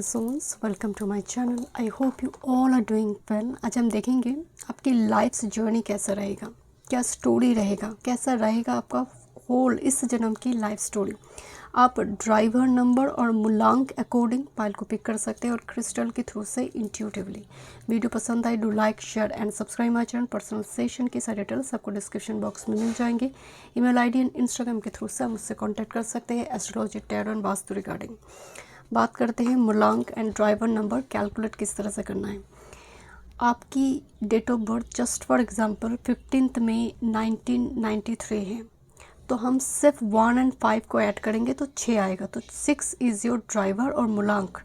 Souls, welcome to my channel. I hope you all are doing well. आज हम देखेंगे आपकी लाइफ जर्नी कैसा रहेगा, क्या स्टोरी रहेगा, कैसा रहेगा आपका होल इस जन्म की लाइफ स्टोरी। आप ड्राइवर नंबर और मूलांक अकॉर्डिंग फाइल को पिक कर सकते हैं और क्रिस्टल के थ्रू से इंट्यूटिवली। वीडियो पसंद आए do like share and subscribe my channel. Personal session की सारे डिटेल्स आपको डिस्क्रिप्शन बॉक्स में मिल जाएंगे। ईमेल आईडी एंड इंस्टाग्राम के थ्रू से आप मुझसे कॉन्टैक्ट कर सकते हैं astrology, tarot and vastu regarding. बात करते हैं मूलांक एंड ड्राइवर नंबर कैलकुलेट किस तरह से करना है। आपकी date of birth just for example 15 मई 1993 है, तो हम सिर्फ 1 और 5 को ऐड करेंगे तो 6 आएगा। तो 6 इज़ योर ड्राइवर और मूलांक।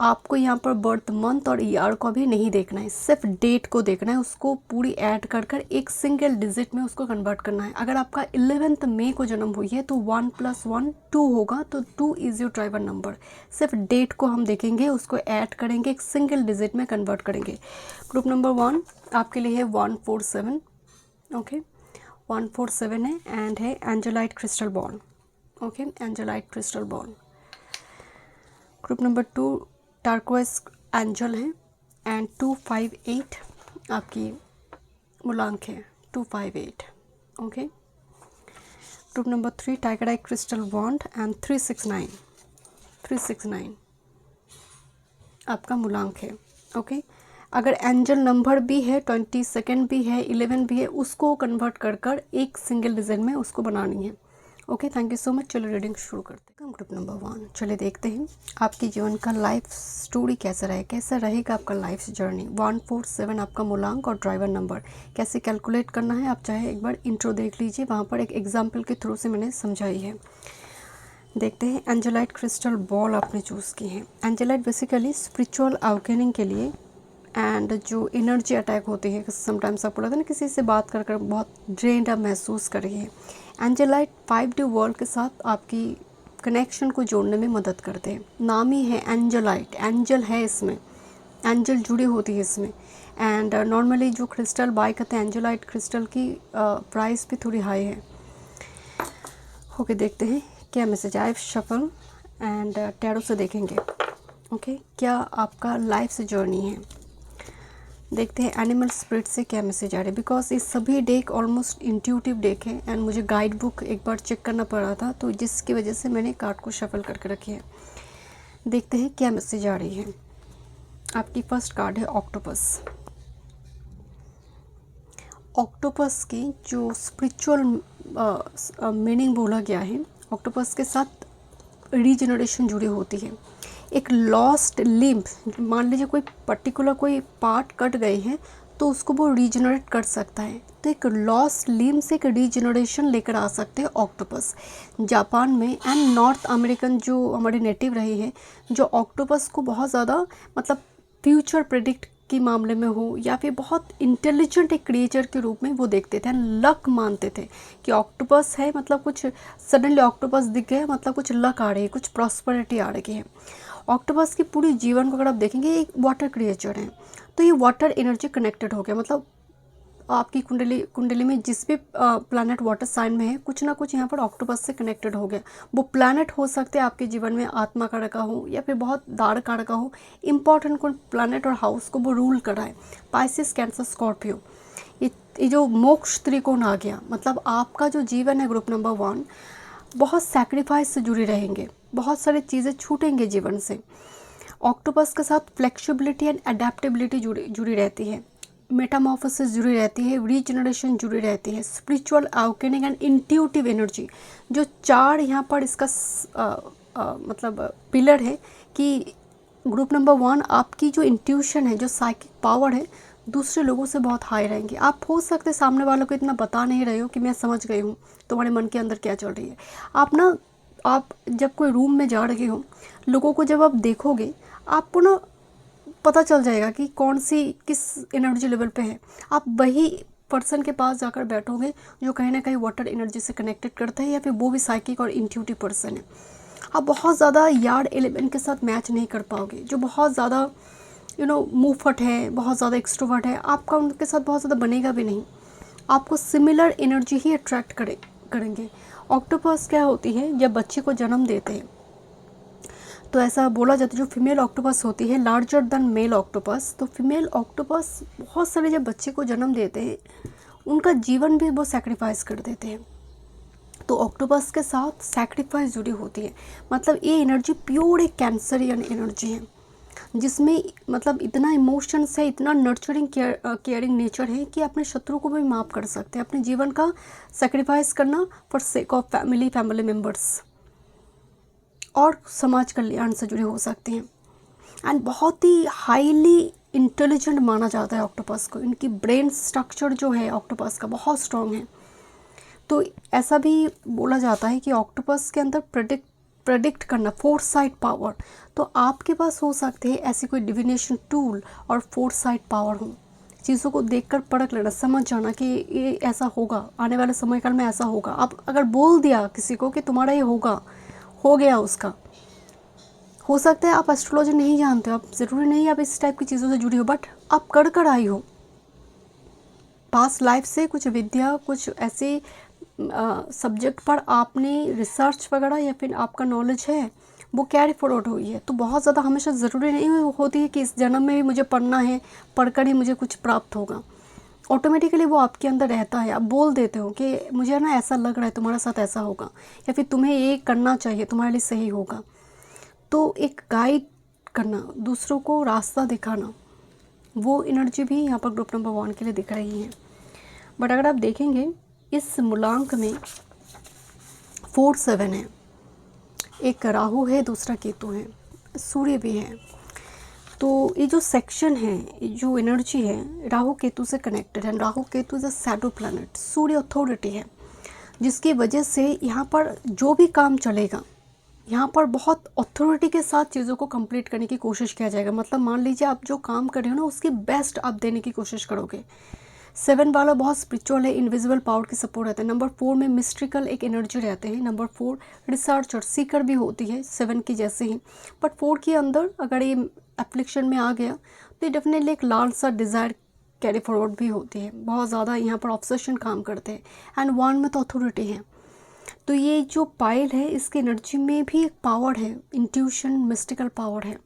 आपको यहाँ पर बर्थ मंथ और ईयर को भी नहीं देखना है, सिर्फ डेट को देखना है। उसको पूरी ऐड कर कर एक सिंगल डिजिट में उसको कन्वर्ट करना है। अगर आपका 11 मई को जन्म हुई है तो 1 + 1 2 होगा, तो 2 इज़ योर ड्राइवर नंबर। सिर्फ डेट को हम देखेंगे, उसको ऐड करेंगे, एक सिंगल डिजिट में कन्वर्ट करेंगे। ग्रुप नंबर 1 आपके लिए है 147। ओके, 147 है एंड है angelite crystal ball. Okay, angelite crystal ball. Group number 2 turquoise angel है एंड 258 आपकी मूलांक है, 258। Okay, group number 3 tiger eye crystal bond and 369 आपका मूलांक है। ओके, अगर एंजल नंबर भी है, 22 भी है, 11 भी है, उसको कन्वर्ट कर कर एक सिंगल डिजिट में उसको बनानी है। Okay, thank you so much. चलो रीडिंग शुरू करते हैं। ग्रुप नंबर 1 चलिए देखते हैं आपकी जीवन का लाइफ स्टोरी कैसा रहे, कैसा रहेगा आपका लाइफ जर्नी। 147 आपका मूलांक और ड्राइवर नंबर कैसे कैलकुलेट करना है, आप चाहे एक बार इंट्रो देख लीजिए, वहाँ पर एक एग्जाम्पल के थ्रू से मैंने समझाई है। देखते हैं। एंजेलाइट क्रिस्टल बॉल आपने चूज़ की है। एंजेलाइट बेसिकली स्पिरिचुअल अवेकनिंग के लिए एंड जो एनर्जी अटैक होती है, समटाइम्स आपको लगता है ना किसी से बात कर कर बहुत ड्रेन्ड आप महसूस कर रही है। एंजेलाइट 5D वर्ल्ड के साथ आपकी कनेक्शन को जोड़ने में मदद करते हैं। नाम ही है एंजेलाइट, एंजल है इसमें, एंजल जुड़ी होती है इसमें। एंड नॉर्मली जो क्रिस्टल बाय करते हैं एंजेलाइट क्रिस्टल की प्राइस भी थोड़ी हाई है। ओके, देखते हैं क्या मैसेज आए। शफल एंड टैरो से देखेंगे। ओके, क्या आपका लाइफ से जर्नी है। देखते हैं एनिमल स्पिरिट से क्या मैसेज आ रहा है, बिकॉज ये सभी डेक ऑलमोस्ट इंट्यूटिव डेक है एंड मुझे गाइड बुक एक बार चेक करना पड़ रहा था, तो जिसकी वजह से मैंने कार्ड को शफल करके रखी है। देखते हैं क्या मैसेज आ रही है। आपकी फर्स्ट कार्ड है ऑक्टोपस। ऑक्टोपस की जो स्पिरिचुअल मीनिंग बोला गया है, ऑक्टोपस के साथ रीजनरेशन जुड़ी होती है। एक लॉस्ट लिम्ब, मान लीजिए कोई पर्टिकुलर कोई पार्ट कट गए हैं तो उसको वो रीजनरेट कर सकता है, तो एक लॉस्ट लिम्ब से एक रीजनरेशन लेकर आ सकते हैं ऑक्टोपस। जापान में एंड नॉर्थ अमेरिकन जो हमारे नेटिव रही है, जो ऑक्टोपस को बहुत ज़्यादा मतलब फ्यूचर प्रेडिक्ट के मामले में हो या फिर बहुत इंटेलिजेंट एक क्रिएचर के रूप में वो देखते थे, लक मानते थे कि ऑक्टोपस है मतलब कुछ सडनली ऑक्टोपस दिख गया मतलब कुछ लक आ रही है, कुछ प्रॉस्पेरिटी आ रही है। ऑक्टोपस की पूरी जीवन को अगर आप देखेंगे एक वाटर क्रिएचर है, तो ये वाटर एनर्जी कनेक्टेड हो गया, मतलब आपकी कुंडली में जिस भी प्लैनेट वाटर साइन में है कुछ ना कुछ यहाँ पर ऑक्टोपस से कनेक्टेड हो गया। वो प्लैनेट हो सकते हैं आपके जीवन में आत्मा का रखा हो या फिर बहुत दाढ़ का रखा हो, इंपॉर्टेंट कोई प्लैनेट और हाउस को वो रूल कर रहा है। पाइसिस, कैंसर, स्कॉर्पियो, ये जो मोक्ष त्रिकोण आ गया, मतलब आपका जो जीवन है ग्रुप नंबर 1 बहुत सैक्रिफाइस से जुड़े रहेंगे, बहुत सारी चीज़ें छूटेंगे जीवन से। ऑक्टोपस के साथ फ्लेक्सिबिलिटी एंड अडेप्टेबिलिटी जुड़ी रहती है, मेटामॉर्फोसिस जुड़ी रहती है, रीजनरेशन जुड़ी रहती है, spiritual awakening and intuitive energy. जो 4 यहाँ पर इसका मतलब पिलर है कि ग्रुप नंबर 1 आपकी जो इंट्यूशन है, जो साइकिक पावर है, दूसरे लोगों से बहुत हाई रहेंगी। आप हो सकते सामने वालों को इतना बता नहीं रहे हो कि मैं समझ गई हूँ तुम्हारे मन के अंदर क्या चल रही है। आप जब कोई रूम में जा रहे हो, लोगों को जब आप देखोगे आपको ना पता चल जाएगा कि कौन सी किस एनर्जी लेवल पे है। आप वही पर्सन के पास जाकर बैठोगे जो कहीं ना कहीं वाटर एनर्जी से कनेक्टेड करता है या फिर वो भी साइकिक और इंट्यूटिव पर्सन है। आप बहुत ज़्यादा यार्ड एलिमेंट के साथ मैच नहीं कर पाओगे, जो बहुत ज़्यादा मुंहफट है, बहुत ज़्यादा एक्सट्रोवर्ट है, आपका उनके साथ बहुत ज़्यादा बनेगा भी नहीं। आपको सिमिलर एनर्जी ही अट्रैक्ट करेंगे। ऑक्टोपस क्या होती है, जब बच्चे को जन्म देते हैं तो ऐसा बोला जाता है जो फीमेल ऑक्टोपस होती है लार्जर देन मेल ऑक्टोपस, तो फीमेल ऑक्टोपस बहुत सारे जब बच्चे को जन्म देते हैं उनका जीवन भी वो सेक्रीफाइस कर देते हैं। तो ऑक्टोपस के साथ सैक्रिफाइस जुड़ी होती है। मतलब ये एनर्जी प्योर एक कैंसरियन एनर्जी है जिसमें मतलब इतना इमोशंस है, इतना नर्चरिंग केयरिंग नेचर है कि अपने शत्रु को भी माफ़ कर सकते हैं, अपने जीवन का सेक्रीफाइस करना for sake of family members और समाज कल्याण से जुड़े हो सकते हैं। एंड बहुत ही हाईली इंटेलिजेंट माना जाता है ऑक्टोपस को। इनकी ब्रेन स्ट्रक्चर जो है ऑक्टोपस का बहुत स्ट्रॉन्ग है। तो ऐसा भी बोला जाता है कि ऑक्टोपस के अंदर प्रेडिक्ट करना, फोरसाइट पावर, तो आपके पास हो सकते हैं ऐसी कोई डिविनेशन टूल और फोरसाइट पावर हो, चीज़ों को देखकर परख लेना, समझ जाना कि ये ऐसा होगा, आने वाले समय काल में ऐसा होगा। आप अगर बोल दिया किसी को कि तुम्हारा ये होगा, हो गया उसका। हो सकता है आप एस्ट्रोलॉजी नहीं जानते हो, आप ज़रूरी नहीं आप इस टाइप की चीज़ों से जुड़ी हो, बट आप कर आई हो पास्ट लाइफ से, कुछ विद्या, कुछ ऐसे सब्जेक्ट पर आपने रिसर्च वगैरह या फिर आपका नॉलेज है वो कैरी फॉरवर्ड हुई है। तो बहुत ज़्यादा हमेशा ज़रूरी नहीं होती है कि इस जन्म में भी मुझे पढ़ना है, पढ़कर ही मुझे कुछ प्राप्त होगा। ऑटोमेटिकली वो आपके अंदर रहता है। आप बोल देते हो कि मुझे ना ऐसा लग रहा है तुम्हारे साथ ऐसा होगा, या फिर तुम्हें ये करना चाहिए, तुम्हारे लिए सही होगा। तो एक गाइड करना, दूसरों को रास्ता दिखाना, वो एनर्जी भी यहाँ पर ग्रुप नंबर 1 के लिए दिख रही है। बट अगर आप देखेंगे इस मूलांक में 4, 7 है, एक राहु है, दूसरा केतु है, सूर्य भी है। तो ये जो सेक्शन है, जो एनर्जी है, राहु केतु से कनेक्टेड है। Rahu Ketu is a shadow planet, Surya authority है, जिसकी वजह से यहाँ पर जो भी काम चलेगा, यहाँ पर बहुत अथॉरिटी के साथ चीज़ों को कंप्लीट करने की कोशिश किया जाएगा। मतलब मान लीजिए आप जो काम कर रहे हो ना, उसकी बेस्ट आप देने की कोशिश करोगे। 7 वाला बहुत स्पिरिचुअल है, इनविजिबल पावर की सपोर्ट रहता है। नंबर 4 में मिस्ट्रिकल एक एनर्जी रहते हैं। नंबर 4 रिसर्चर, सीकर भी होती है 7 की जैसे ही, बट 4 के अंदर अगर ये एप्लीकेशन में आ गया तो ये डेफिनेटली एक लार्ज सा डिज़ायर कैरी फॉरवर्ड भी होती है। बहुत ज़्यादा यहाँ पर ऑब्सेशन काम करते हैं। एंड 1 में तो अथॉरिटी है। तो ये जो पाइल है इसकी एनर्जी में भी एक पावर है, इंट्यूशन, मिस्टिकल पावर है।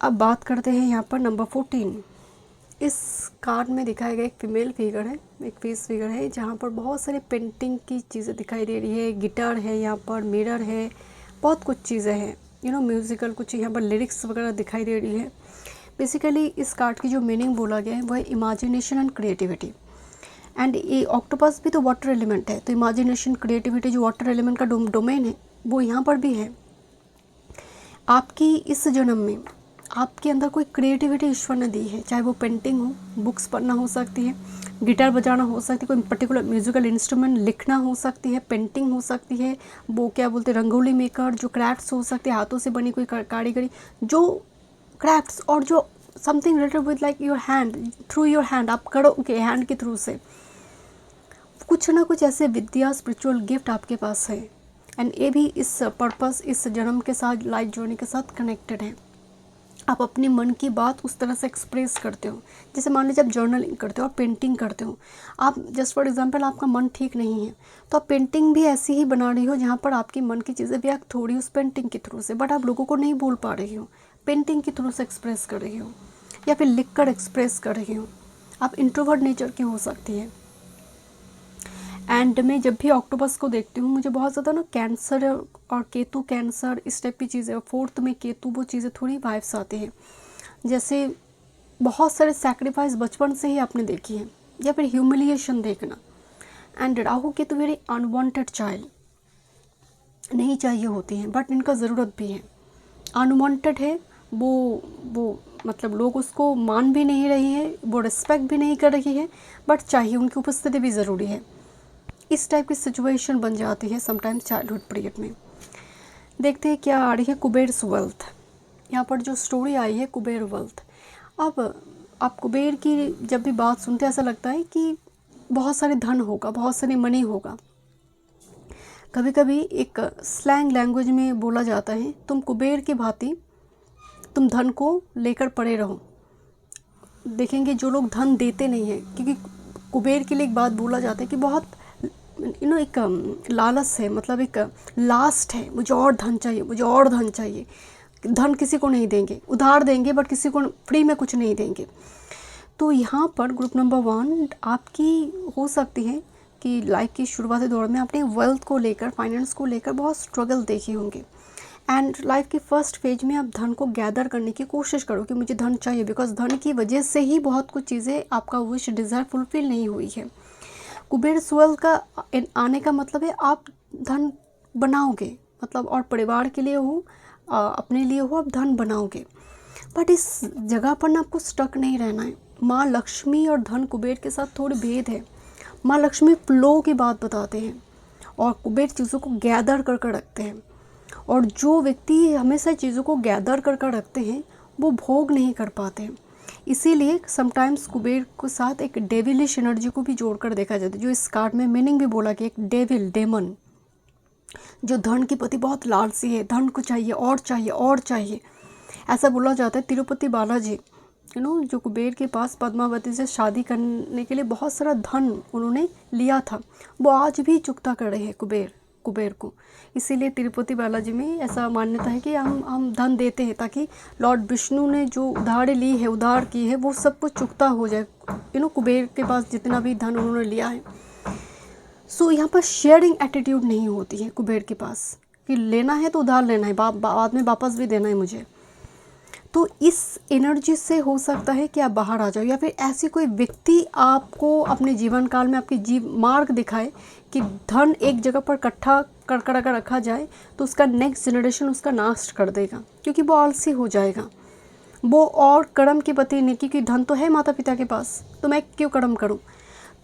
अब बात करते हैं यहाँ पर नंबर 14। इस कार्ड में दिखाया गया एक फीमेल फिगर है, एक फेस फिगर है, जहाँ पर बहुत सारे पेंटिंग की चीज़ें दिखाई दे रही है। गिटार है, यहाँ पर मिरर है, बहुत कुछ चीज़ें हैं, म्यूज़िकल कुछ, यहाँ पर लिरिक्स वगैरह दिखाई दे रही है। बेसिकली इस कार्ड की जो मीनिंग बोला गया है वो है इमेजिनेशन एंड क्रिएटिविटी। एंड ये ऑक्टोपस भी तो वाटर एलिमेंट है, तो इमेजिनेशन, क्रिएटिविटी जो वाटर एलिमेंट का डोमेन है वो यहाँ पर भी है। आपकी इस जन्म में आपके अंदर कोई क्रिएटिविटी ईश्वर ने दी है, चाहे वो पेंटिंग हो, बुक्स पढ़ना हो सकती है, गिटार बजाना हो सकती है, कोई पर्टिकुलर म्यूजिकल इंस्ट्रूमेंट लिखना हो सकती है, पेंटिंग हो सकती है, वो क्या बोलते हैं रंगोली मेकर, जो क्राफ्ट्स हो सकते हैं, हाथों से बनी कोई कारीगरी, जो क्राफ्ट्स और जो something related with like your hand, through your hand आप करोगे, हैंड के थ्रू से कुछ ना कुछ ऐसे विद्या, स्पिरिचुअल गिफ्ट आपके पास है। एंड ये भी इस पर्पस, इस जन्म के साथ, लाइफ जर्नी के साथ कनेक्टेड है। आप अपने मन की बात उस तरह से एक्सप्रेस करते हो, जैसे मान लीजिए आप जर्नलिंग करते हो, आप पेंटिंग करते हो, आप जस्ट फॉर एग्जांपल आपका मन ठीक नहीं है तो आप पेंटिंग भी ऐसी ही बना रही हो जहाँ पर आपकी मन की चीज़ें व्यक्त हो रही हो उस पेंटिंग के थ्रू से, बट आप लोगों को नहीं बोल पा रही हो, पेंटिंग के थ्रू से एक्सप्रेस कर रही हो या फिर लिख कर एक्सप्रेस कर रही हो। आप इंट्रोवर्ट नेचर की हो सकती है। एंड मैं जब भी ऑक्टोपस को देखती हूँ मुझे बहुत ज़्यादा ना कैंसर और केतु, कैंसर इस टाइप की चीज़ें, और 4th में केतु, वो चीज़ें थोड़ी वाइब्स आती हैं। जैसे बहुत सारे सैक्रिफाइस बचपन से ही आपने देखी है, या फिर ह्यूमिलिएशन देखना। And Rahu Ketu very unwanted child, नहीं चाहिए होती हैं, बट इनका ज़रूरत भी है। अनवांटेड है वो मतलब लोग उसको मान भी नहीं रही है, वो रिस्पेक्ट भी नहीं कर रही है, बट चाहिए, उनकी उपस्थिति भी ज़रूरी है। इस टाइप की सिचुएशन बन जाती है समटाइम्स चाइल्डहुड पीरियड में। देखते हैं क्या आ रही है कुबेर's वेल्थ। यहाँ पर जो स्टोरी आई है कुबेर वेल्थ। अब आप कुबेर की जब भी बात सुनते हैं ऐसा लगता है कि बहुत सारे धन होगा, बहुत सारे मनी होगा। कभी कभी एक स्लैंग लैंग्वेज में बोला जाता है, तुम कुबेर की भांति तुम धन को लेकर पड़े रहो। देखेंगे जो लोग धन देते नहीं हैं, क्योंकि कुबेर के लिए एक बात बोला जाता है कि बहुत एक लालच है, मतलब एक लास्ट है, मुझे और धन चाहिए, मुझे और धन चाहिए। धन किसी को नहीं देंगे, उधार देंगे बट किसी को फ्री में कुछ नहीं देंगे। तो यहाँ पर ग्रुप नंबर 1 आपकी हो सकती है कि लाइफ की शुरुआती दौर में आपने वेल्थ को लेकर, फाइनेंस को लेकर बहुत स्ट्रगल देखे होंगे। एंड लाइफ की फर्स्ट फेज में आप धन को गैदर करने की कोशिश करो कि मुझे धन चाहिए, बिकॉज धन की वजह से ही बहुत कुछ चीज़ें, आपका विश डिज़ायर फुलफिल नहीं हुई है। कुबेर सुअल का आने का मतलब है आप धन बनाओगे, मतलब और परिवार के लिए हो, अपने लिए हो, आप धन बनाओगे। बट इस जगह पर ना आपको स्टक नहीं रहना है। माँ लक्ष्मी और धन कुबेर के साथ थोड़ी भेद है। माँ लक्ष्मी फ्लो की बात बताते हैं और कुबेर चीज़ों को गैदर कर कर रखते हैं। और जो व्यक्ति हमेशा चीज़ों को गैदर कर कर रखते हैं वो भोग नहीं कर पाते हैं। इसीलिए समटाइम्स कुबेर के साथ एक डेविलिश एनर्जी को भी जोड़कर देखा जाता है, जो इस कार्ड में मीनिंग भी बोला कि एक डेविल, डेमन, जो धन के प्रति बहुत लालची है, धन को चाहिए और चाहिए और चाहिए। ऐसा बोला जाता है तिरुपति बालाजी जो कुबेर के पास पद्मावती से शादी करने के लिए बहुत सारा धन उन्होंने लिया था, वो आज भी चुकता कर रहे हैं कुबेर को। इसीलिए तिरुपति बालाजी में ऐसा मान्यता है कि हम धन देते हैं ताकि लॉर्ड विष्णु ने जो उधार ली है, उधार की है, वो सब कुछ चुकता हो जाए। कुबेर के पास जितना भी धन उन्होंने लिया है। सो यहाँ पर शेयरिंग एटीट्यूड नहीं होती है कुबेर के पास कि लेना है तो उधार लेना है, बाद में वापस भी देना है मुझे। तो इस एनर्जी से हो सकता है कि आप बाहर आ जाओ, या फिर ऐसी कोई व्यक्ति आपको अपने जीवन काल में आपकी मार्ग दिखाए कि धन एक जगह पर इकट्ठा कर अगर रखा जाए तो उसका नेक्स्ट जनरेशन उसका नाश कर देगा, क्योंकि वो आलसी हो जाएगा। वो और कर्म के प्रति नहीं, क्योंकि धन तो है माता पिता के पास, तो मैं क्यों कर्म करूँ।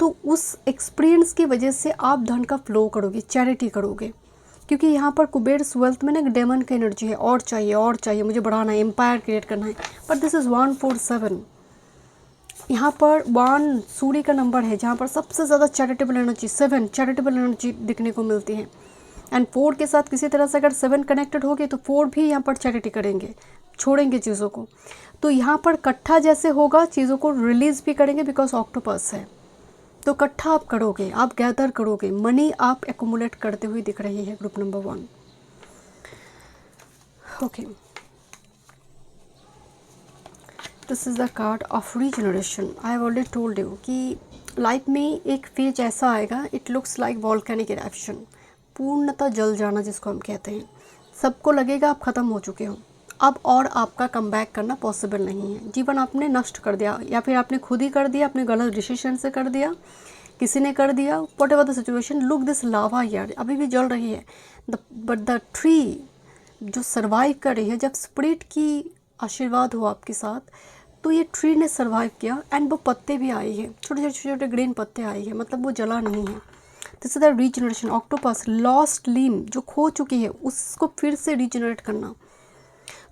तो उस एक्सपीरियंस की वजह से आप धन का फ्लो करोगे, चैरिटी करोगे, क्योंकि यहाँ पर कुबेर्स वेल्थ में ना एक डेमन की एनर्जी है, और चाहिए, मुझे बढ़ाना है, एम्पायर क्रिएट करना है। But this is 147। यहाँ पर 1 सूर्य का नंबर है, जहाँ पर सबसे ज़्यादा चैरिटेबल एनर्जी 7 चैरिटेबल एनर्जी दिखने को मिलती है। एंड 4 के साथ किसी तरह से अगर 7 कनेक्टेड हो गए तो 4 भी यहाँ पर चैरिटी करेंगे, छोड़ेंगे चीज़ों को। तो यहाँ पर इकट्ठा जैसे होगा, चीज़ों को रिलीज़ भी करेंगे, बिकॉज ऑक्टोपस है। तो इकट्ठा आप करोगे, आप गैदर करोगे, मनी आप एक्यूमुलेट करते हुए दिख रही है group number 1। Okay, this is the card of regeneration. I have already told you कि लाइफ में एक फेज ऐसा आएगा, it looks like volcanic eruption, पूर्णतः जल जाना जिसको हम कहते हैं। सबको लगेगा आप ख़त्म हो चुके हो, अब और आपका कमबैक करना पॉसिबल नहीं है। जीवन आपने नष्ट कर दिया, या फिर आपने खुद ही कर दिया, अपने गलत डिसीजन से कर दिया, किसी ने कर दिया, whatever the situation. Look this lava यार, अभी भी जल रही है। बट द ट्री जो सर्वाइव कर रही है, जब स्पिरिट की आशीर्वाद हो आपके साथ, तो ये ट्री ने सर्वाइव किया। एंड वो पत्ते भी आई है, छोटे छोटे ग्रीन पत्ते आई है, मतलब वो जला नहीं है। This is the regeneration. Octopus, lost limb जो खो चुकी है, उसको फिर से रीजनरेट करना।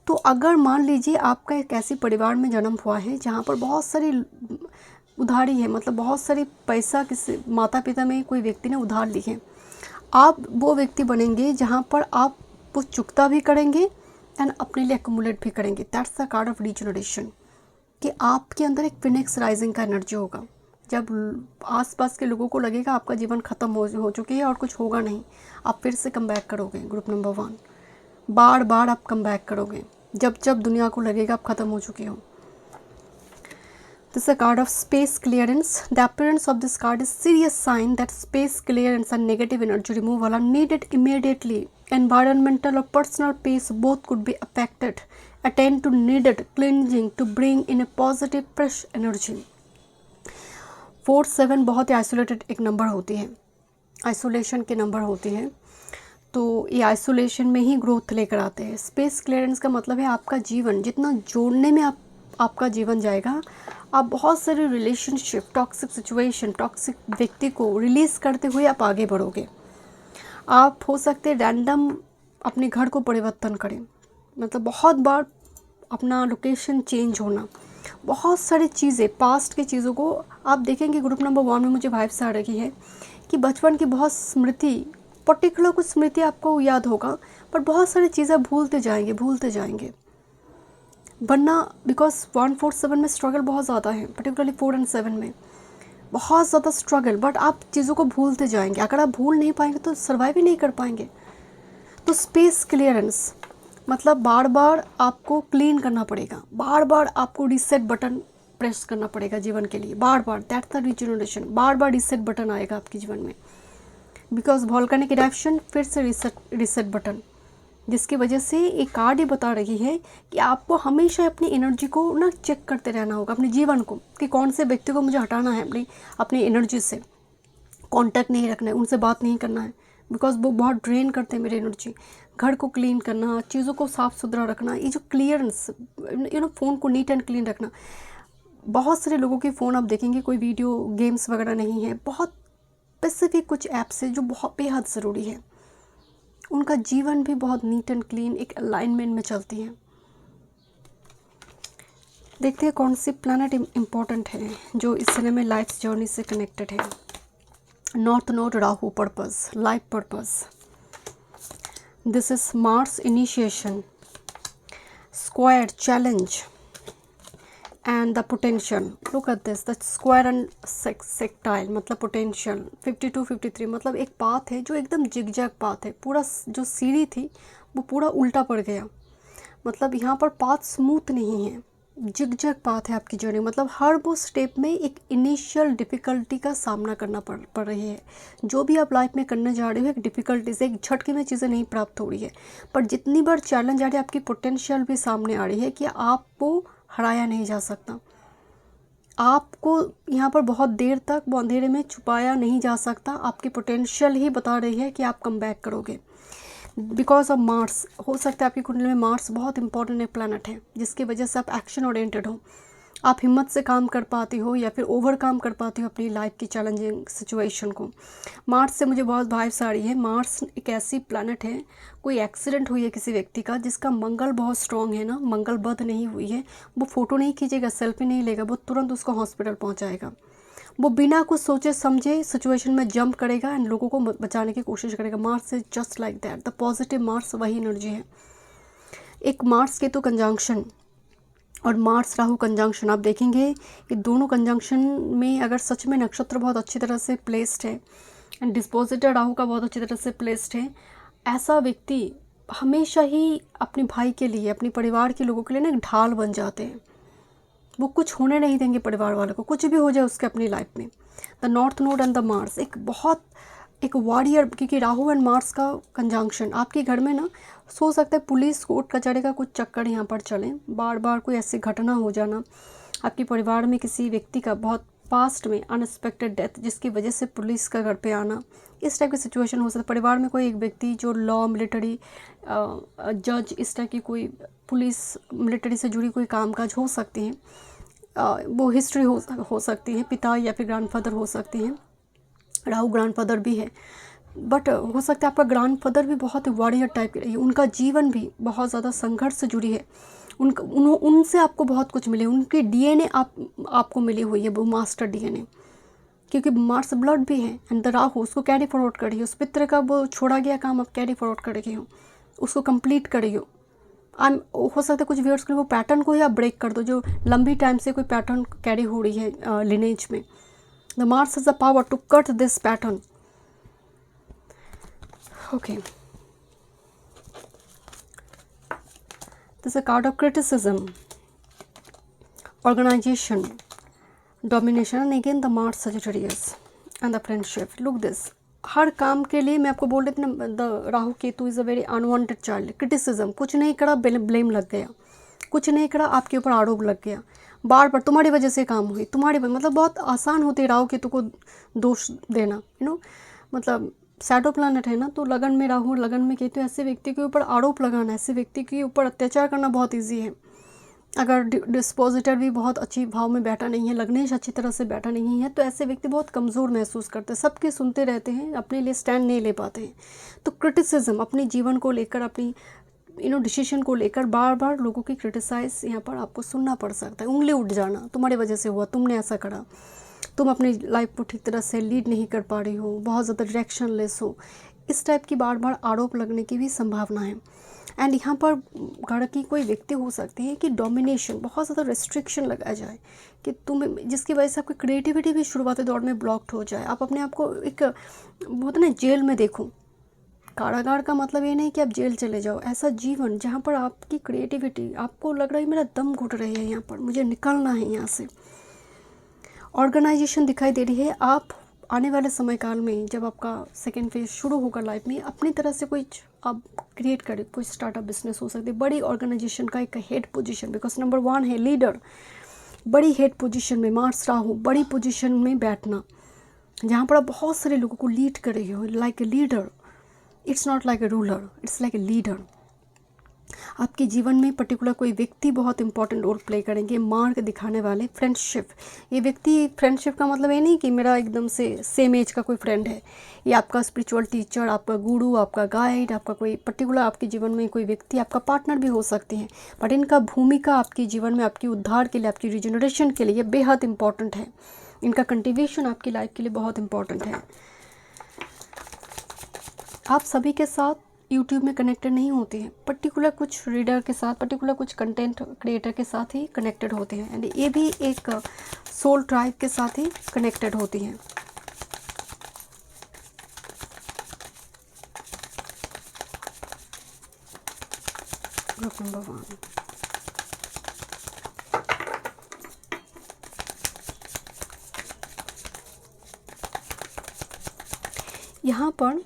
तो अगर मान लीजिए आपका एक ऐसी परिवार में जन्म हुआ है जहाँ पर बहुत सारी उधारी है, मतलब बहुत सारी पैसा किसी माता पिता में कोई व्यक्ति ने उधार ली है, आप वो व्यक्ति बनेंगे जहाँ पर आप वो चुकता भी करेंगे एंड अपने लिए एक्यूमुलेट भी करेंगे। That's the card of regeneration, कि आपके अंदर एक फिनिक्स राइजिंग का एनर्जी होगा। जब आसपास के लोगों को लगेगा आपका जीवन ख़त्म हो चुकी है और कुछ होगा नहीं, आप फिर से कम बैक करोगे। ग्रुप नंबर 1, बार बार आप कम बैक करोगे जब जब दुनिया को लगेगा आप ख़त्म हो चुके हो। This is a card of space clearance. The appearance of this card is serious sign that space clearance and negative energy removal are needed immediately. Environmental or personal peace both could be affected. Attend to needed cleansing to bring in a positive fresh energy. 4-7 बहुत ही isolated एक number होती है, isolation के number होती है। तो ये isolation में ही ग्रोथ लेकर आते हैं। स्पेस क्लियरेंस का मतलब है आपका जीवन जितना जोड़ने में आपका जीवन जाएगा, आप बहुत सारे रिलेशनशिप, टॉक्सिक सिचुएशन, टॉक्सिक व्यक्ति को रिलीज़ करते हुए आप आगे बढ़ोगे। आप हो सकते हैं रैंडम अपने घर को परिवर्तन करें, मतलब बहुत बार अपना लोकेशन चेंज होना, बहुत सारी चीज़ें, पास्ट की चीज़ों को आप देखेंगे। ग्रुप नंबर 1 में मुझे वाइब्स आ रही है कि बचपन की बहुत स्मृति, पर्टिकुलर कुछ स्मृति आपको याद होगा, पर बहुत सारी चीज़ें भूलते जाएंगे वरना, बिकॉज 1-4-7 में स्ट्रगल बहुत ज़्यादा है, पर्टिकुलरली 4 और 7 में। बहुत ज़्यादा स्ट्रगल, बट आप चीज़ों को भूलते जाएंगे। अगर आप भूल नहीं पाएंगे तो सर्वाइव ही नहीं कर पाएंगे। तो स्पेस क्लियरेंस मतलब बार बार आपको क्लीन करना पड़ेगा, बार बार आपको रीसेट बटन प्रेस करना पड़ेगा जीवन के लिए, बार बार। दैट्स द रिजनरेशन, बार बार रीसेट बटन आएगा आपके जीवन में, बिकॉज वॉल्केनिक इरप्शन फिर से रीसेट बटन, जिसकी वजह से एक कार्ड ये बता रही है कि आपको हमेशा अपनी एनर्जी को ना चेक करते रहना होगा, अपने जीवन को, कि कौन से व्यक्ति को मुझे हटाना है अपनी एनर्जी से, कांटेक्ट नहीं रखना है, उनसे बात नहीं करना है, बिकॉज वो बहुत ड्रेन करते हैं मेरी एनर्जी। घर को क्लीन करना, चीज़ों को साफ़ सुथरा रखना, ये जो क्लियरेंस, फ़ोन को नीट एंड क्लीन रखना। बहुत सारे लोगों के फ़ोन आप देखेंगे कोई वीडियो गेम्स वगैरह नहीं है, बहुत स्पेसिफिक कुछ ऐप्स है जो बहुत बेहद ज़रूरी है। उनका जीवन भी बहुत नीट एंड क्लीन एक अलाइनमेंट में चलती है। देखते हैं कौन सी प्लैनेट इम्पोर्टेंट है जो इस समय में लाइफ जर्नी से कनेक्टेड है। North node Rahu, purpose, life purpose. This is Mars, initiation, square, challenge, and the potential. Look at this, the square and sectile मतलब potential 52 53 मतलब एक पाथ है जो एकदम जिगजैग पाथ है। पूरा जो सीढ़ी थी वो पूरा उल्टा पड़ गया, मतलब यहाँ पर पाथ स्मूथ नहीं है, जिगजैग पाथ है आपकी जर्नी। मतलब हर वो स्टेप में एक इनिशियल डिफ़िकल्टी का सामना करना पड़ रही है। जो भी आप लाइफ में करने जा रहे हो एक डिफ़िकल्टी से, एक झटके में चीज़ें नहीं प्राप्त हो रही है, पर जितनी बार चैलेंज आ रही है आपकी पोटेंशियल भी सामने आ रही है कि आपको हराया नहीं जा सकता, आपको यहाँ पर बहुत देर तक वो अंधेरे में छुपाया नहीं जा सकता। आपकी पोटेंशियल ही बता रही है कि आप कम बैक करोगे, बिकॉज ऑफ मार्स। हो सकता है आपकी कुंडली में मार्स बहुत इंपॉर्टेंट एक प्लैनेट है, जिसकी वजह से आप एक्शन ओरिएंटेड हो, आप हिम्मत से काम कर पाती हो या फिर ओवरकम कर पाती हो अपनी लाइफ की चैलेंजिंग सिचुएशन को। मार्स से मुझे बहुत वाइब्स आ रही है। मार्स एक ऐसी प्लैनेट है, कोई एक्सीडेंट हुई है किसी व्यक्ति का जिसका मंगल बहुत स्ट्रॉन्ग है ना, मंगल बद नहीं हुई है, वो फ़ोटो नहीं खींचेगा, सेल्फी नहीं लेगा, वो तुरंत उसको हॉस्पिटल पहुँचाएगा। वो बिना कुछ सोचे समझे सिचुएशन में जंप करेगा एंड लोगों को बचाने की कोशिश करेगा। Mars is just like that, the positive Mars वही एनर्जी है। एक मार्स केतु कंजंक्शन और मार्स राहु कंजंक्शन, आप देखेंगे ये दोनों कंजंक्शन में अगर सच में नक्षत्र बहुत अच्छी तरह से प्लेस्ड है एंड डिस्पोजिटर राहु का बहुत अच्छी तरह से प्लेस्ड है, ऐसा व्यक्ति हमेशा ही अपने भाई के लिए, अपने परिवार के लोगों के लिए ना एक ढाल बन जाते हैं। वो कुछ होने नहीं देंगे परिवार वालों को, कुछ भी हो जाए उसके अपनी लाइफ में। The north node and the Mars एक वॉरियर, क्योंकि राहु एंड मार्स का कंजंक्शन आपके घर में ना, सो सकता है पुलिस कोर्ट कचहरी का कुछ चक्कर यहाँ पर चले, बार बार कोई ऐसी घटना हो जाना, आपके परिवार में किसी व्यक्ति का बहुत पास्ट में अनएक्सपेक्टेड डेथ जिसकी वजह से पुलिस का घर पे आना, इस टाइप की सिचुएशन हो सकता है। परिवार में कोई एक व्यक्ति जो लॉ, मिलिट्री, जज, इस टाइप की कोई पुलिस मिलिट्री से जुड़ी कोई कामकाज हो सकती हैं, वो हिस्ट्री हो सकती है, पिता या फिर ग्रैंडफादर हो सकती हैं। राहु ग्रैंडफादर भी है, बट हो सकता है आपका ग्रैंडफादर भी बहुत वॉरियर टाइप के रही, उनका जीवन भी बहुत ज़्यादा संघर्ष से जुड़ी है, उनसे आपको बहुत कुछ मिले, उनकी डीएनए आपको मिली हुई है, वो मास्टर डीएनए, क्योंकि मार्स ब्लड भी है एंड द राहु उसको कैरी फॉरवर्ड कर रही हो, उस पित्र का वो छोड़ा गया काम आप कैरी फॉरवर्ड कर रही हो, उसको कंप्लीट कर रही हो। हो सकता है कुछ व्यूअर्स के लिए वो पैटर्न को ही आप ब्रेक कर दो, जो लंबी टाइम से कोई पैटर्न कैरी हो रही है लिनेज में। The Mars has the power to cut this pattern. Okay, this a card of criticism, organisation, domination, and again the Mars Sagittarius and the friendship. Look this, हर काम के लिए मैं आपको बोल रही थी ना, the Rahu Ketu is a very unwanted child. Criticism, कुछ नहीं करा ब्लेम लग गया, कुछ नहीं करा आपके ऊपर आरोप लग गया, बार बार तुम्हारी वजह से काम हुई, तुम्हारी वजह, मतलब बहुत आसान होती है राहु केतु को दोष देना, मतलब शैडो प्लैनेट है ना, तो लगन में राहु, लगन में केतु, ऐसे व्यक्ति के ऊपर आरोप लगाना, ऐसे व्यक्ति के ऊपर अत्याचार करना बहुत ईजी है। अगर डिस्पोजिटर भी बहुत अच्छी भाव में बैठा नहीं है, लग्नेश अच्छी तरह से बैठा नहीं है, तो ऐसे व्यक्ति बहुत कमज़ोर महसूस करते हैं, सबके सुनते रहते हैं, अपने लिए स्टैंड नहीं ले पाते हैं। तो क्रिटिसिज्म, अपने जीवन को लेकर, अपनी डिसीजन को लेकर बार बार लोगों की क्रिटिसाइज यहाँ पर आपको सुनना पड़ सकता है। उंगली उठ जाना, तुम्हारी वजह से हुआ, तुमने ऐसा करा, तुम अपनी लाइफ को ठीक तरह से लीड नहीं कर पा रही हो, बहुत ज़्यादा डायरेक्शन लेस हो, इस टाइप की बार बार आरोप लगने की भी संभावना है। एंड यहाँ पर घर की कोई व्यक्ति हो सकती है कि डोमिनेशन, बहुत ज़्यादा रिस्ट्रिक्शन लगाया जाए कि तुम्हें, जिसकी वजह से आपकी क्रिएटिविटी भी शुरुआती दौर में ब्लॉक्ड हो जाए। आप अपने आप को एक बहुत ना जेल में देखो। कारागार का मतलब ये नहीं कि आप जेल चले जाओ, ऐसा जीवन जहाँ पर आपकी क्रिएटिविटी, आपको लग रहा है मेरा दम घुट रही है, यहाँ पर मुझे निकलना है यहाँ से। ऑर्गेनाइजेशन दिखाई दे रही है। आप आने वाले समय काल में जब आपका सेकेंड फेज शुरू होगा लाइफ में, अपनी तरह से कोई आप क्रिएट करें, कोई स्टार्टअप बिजनेस हो सकती है, बड़ी ऑर्गेनाइजेशन का एक हेड पोजीशन, बिकॉज नंबर 1 है लीडर। बड़ी हेड पोजीशन में मार्स राहु, बड़ी पोजीशन में बैठना, जहाँ पर आप बहुत सारे लोगों को लीड कर रही हो, like a leader. It's not like a ruler, it's like a leader. आपके जीवन में पर्टिकुलर कोई व्यक्ति बहुत इंपॉर्टेंट रोल प्ले करेंगे, मार्ग दिखाने वाले। फ्रेंडशिप, ये व्यक्ति, फ्रेंडशिप का मतलब ये नहीं कि मेरा एकदम से सेम एज का कोई फ्रेंड है। ये आपका स्पिरिचुअल टीचर, आपका गुरु, आपका गाइड, आपका कोई पर्टिकुलर आपके जीवन में कोई व्यक्ति, आपका पार्टनर भी हो सकते हैं। बट इनका भूमिका आपके जीवन में, आपकी उद्धार के लिए, आपकी रिजनरेशन के लिए बेहद इंपॉर्टेंट है। इनका कंट्रीब्यूशन आपकी लाइफ के लिए बहुत इंपॉर्टेंट है। आप सभी के साथ यूट्यूब में कनेक्टेड नहीं होते हैं, पर्टिकुलर कुछ रीडर के साथ, पर्टिकुलर कुछ कंटेंट क्रिएटर के साथ ही कनेक्टेड होते हैं। एंड ये भी एक सोल ट्राइब के साथ ही कनेक्टेड होती हैं। ग्रुप नंबर 1, यहाँ पर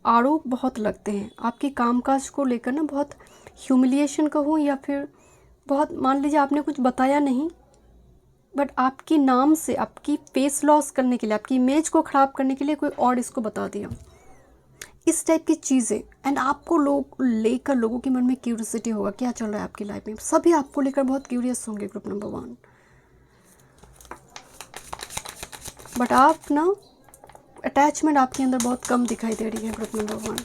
आरोप बहुत लगते हैं आपके कामकाज को लेकर ना, बहुत ह्यूमिलिएशन कहूँ या फिर बहुत, मान लीजिए आपने कुछ बताया नहीं, बट आपकी नाम से, आपकी फेस लॉस करने के लिए, आपकी इमेज को ख़राब करने के लिए कोई और इसको बता दिया, इस टाइप की चीज़ें। एंड आपको लोग लेकर, लोगों के मन में क्यूरियोसिटी होगा क्या चल रहा है आपकी लाइफ में, सभी आपको लेकर बहुत क्यूरियस होंगे। ग्रुप नंबर 1, बट आप ना, अटैचमेंट आपके अंदर बहुत कम दिखाई दे रही है। ग्रुप नंबर 1,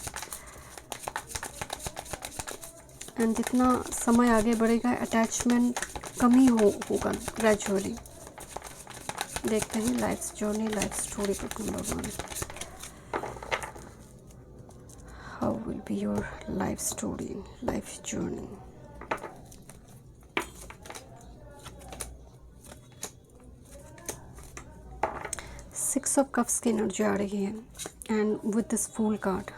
एंड जितना समय आगे बढ़ेगा अटैचमेंट कम ही होगा ग्रेजुअली। देखते हैं life journey, life story. Group number 1, how will be your life story, life journey. Six of cups की एनर्जी आ रही है and with this fool card,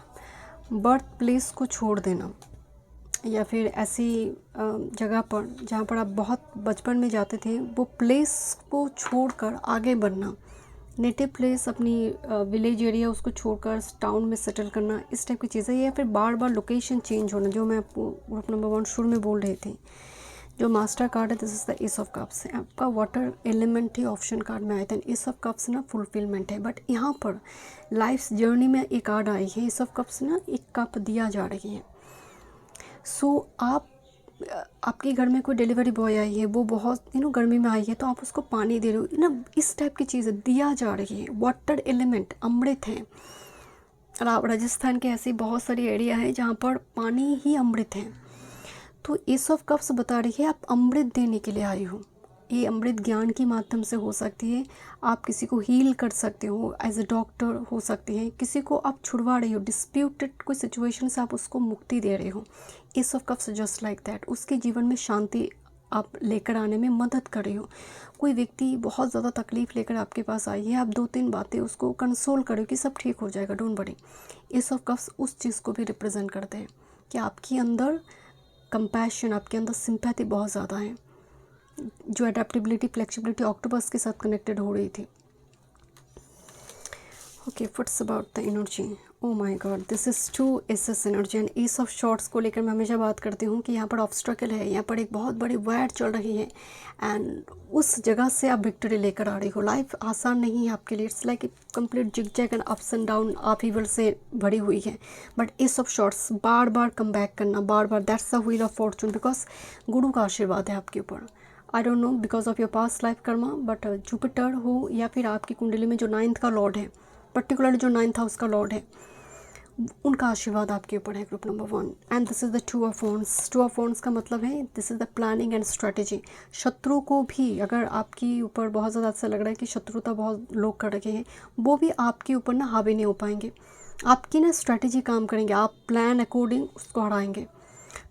birth place को छोड़ देना, या फिर ऐसी जगह पर जहाँ पर आप बहुत बचपन में जाते थे, वो प्लेस को छोड़कर आगे बढ़ना, नेटिव प्लेस, अपनी विलेज एरिया उसको छोड़कर टाउन में सेटल करना, इस टाइप की चीज़ें। या फिर बार बार लोकेशन चेंज होना, जो मैं आपको ग्रुप नंबर 1 शुरू में बोल रही थी। जो मास्टर कार्ड है, this is the S of cups, आपका वाटर एलिमेंट ही ऑप्शन कार्ड में आया था। एस ऑफ कप्स ना फुलफिलमेंट है, बट यहाँ पर लाइफ जर्नी में एक कार्ड आई है, एस ऑफ कप्स ना एक कप दिया जा रही है। सो आपके घर में कोई डिलीवरी बॉय आई है, वो बहुत गर्मी में आई है, तो आप उसको पानी दे रहे हो ना, इस टाइप की चीज़ें दिया जा रही है। वाटर एलिमेंट अमृत है। राजस्थान के ऐसे बहुत सारे एरिया हैं जहाँ पर पानी ही अमृत है। तो एस ऑफ कप्स बता रही है आप अमृत देने के लिए आई हो। ये अमृत ज्ञान के माध्यम से हो सकती है, आप किसी को हील कर सकते हो, एज ए डॉक्टर हो सकती है, किसी को आप छुड़वा रही हो, डिस्प्यूटेड कोई सिचुएशन से आप उसको मुक्ति दे रहे हो। S of cups just like that, उसके जीवन में शांति आप लेकर आने में मदद कर रही हो। कोई व्यक्ति बहुत ज़्यादा तकलीफ़ लेकर आपके पास आई है, आप 2-3 बातें उसको कंसोल करो कि सब ठीक हो जाएगा, don't worry. S of cups उस चीज़ को भी रिप्रेजेंट करते हैं कि आपके अंदर कंपैशन, आपके अंदर सिंपैथी बहुत ज़्यादा है, जो एडेप्टेबिलिटी, फ्लेक्सिबिलिटी ऑक्टोपस के साथ कनेक्टेड हो रही थी। Okay, what's about the energy? Oh my God, this is 2 aces energy. And ace of swords को लेकर मैं हमेशा बात करती हूँ कि यहाँ पर ऑब्स्ट्रकल है, यहाँ पर एक बहुत बड़ी वैर चल रही है, एंड उस जगह से आप विक्ट्री लेकर आ रही हो। लाइफ आसान नहीं है आपके लिए, it's like a complete zigzag and ups and down, upheaval से भरी हुई है। बट एस ऑफ शॉर्ट्स, बार बार कम बैक करना, बार बार, that's the wheel of fortune, because Guru का आशीर्वाद है आपके ऊपर। I don't know because of your past life karma, but Jupiter हो या फिर आपकी कुंडली में जो 9th का लॉर्ड है, पर्टिकुलरली जो 9th हाउस का लॉर्ड है, उनका आशीर्वाद आपके ऊपर है। Group number 1, and this is the 2 of wands. 2 of wands का मतलब है this is the planning and strategy. शत्रु को भी, अगर आपके ऊपर बहुत ज़्यादा ऐसा लग रहा है कि शत्रुता बहुत लोग कर रखे हैं, वो भी आपके ऊपर ना हावी नहीं हो पाएंगे। आपकी ना स्ट्रैटेजी काम करेंगे, आप प्लान अकॉर्डिंग उसको हटाएंगे।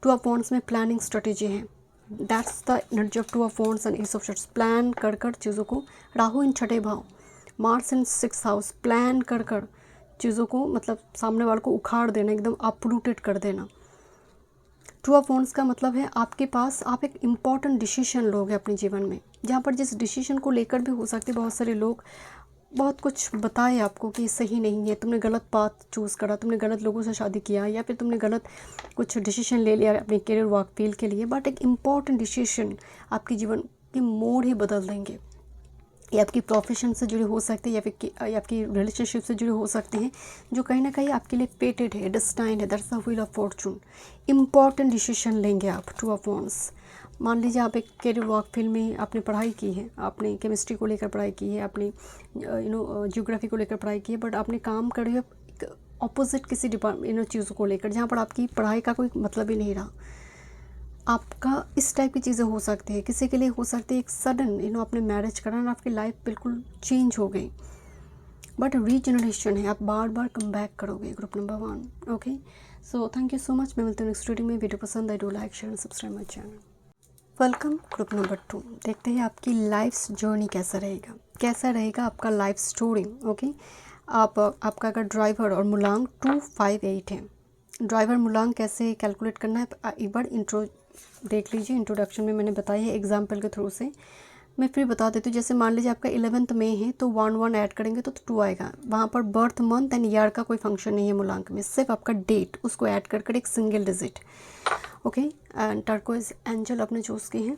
टू ऑफ वॉन्ड्स में प्लानिंग स्ट्रैटेजी है, that's the energy of two of wands and ace of shots. Plan कर कर चीज़ों को, राहु इन छठे भाव, मार्स इन 6th हाउस, प्लान कर कर चीज़ों को मतलब सामने वाले को उखाड़ देना, एकदम अपरूटेड कर देना। टू ऑफ वॉन्ड्स का मतलब है आपके पास आप एक इम्पॉर्टेंट डिसीजन लोगे अपने जीवन में, जहाँ पर जिस डिसीजन को लेकर भी हो सकते बहुत सारे लोग बहुत कुछ बताए आपको कि सही नहीं है, तुमने गलत पाथ चूज़ करा, तुमने गलत लोगों से शादी किया, या फिर तुमने गलत कुछ डिसीजन ले लिया अपने करियर वर्क फील्ड के लिए। बट एक इम्पॉर्टेंट डिसीजन आपके जीवन की मोड़ ही बदल देंगे। ये आपकी प्रोफेशन से जुड़े हो सकते हैं, या फिर आपकी रिलेशनशिप से जुड़े हो सकते हैं, जो कहीं ना कहीं आपके लिए पेटेड है, डेस्टाइन है, that's the wheel of Fortune. Important decision लेंगे आप। टू ऑफ वॉन्ड्स, मान लीजिए आप एक करियर वर्क फील्ड में आपने पढ़ाई की है, आपने केमिस्ट्री को लेकर पढ़ाई की है, आपने जियोग्राफी को लेकर पढ़ाई की है, बट आपने काम कर रही है ऑपोजिट किसी डिपार्टमेंट चीज़ों को लेकर, जहाँ पर आपकी पढ़ाई का कोई मतलब ही नहीं रहा। आपका इस टाइप की चीज़ें हो सकती है। किसी के लिए हो सकती है एक सडन आपने मैरिज करा और आपकी लाइफ बिल्कुल चेंज हो गई, बट रीजनरेशन है, आप बार बार कम बैक करोगे। Group number 1। Okay, so thank you so much. मैं मिलती हूँ नेक्स्ट वीडियो में। वीडियो पसंद आई, do like share and subscribe my channel. Welcome group number 2। देखते हैं आपकी लाइफ जर्नी कैसा रहेगा आपका लाइफ स्टोरी। ओके, आपका अगर ड्राइवर और मूलांक 258 है, ड्राइवर मूलांक कैसे कैलकुलेट करना है एक बार इंट्रो देख लीजिए। इंट्रोडक्शन में मैंने बताया है एग्जाम्पल के थ्रू से। मैं फिर बता देती हूँ। जैसे मान लीजिए आपका 11 मई है तो 1 ऐड करेंगे तो 2 आएगा। वहाँ पर बर्थ मंथ एंड ईयर का कोई फंक्शन नहीं है मूलांक में, सिर्फ आपका डेट, उसको ऐड कर कर एक single digit. Okay, and turquoise angel अपने चूज़ की हैं।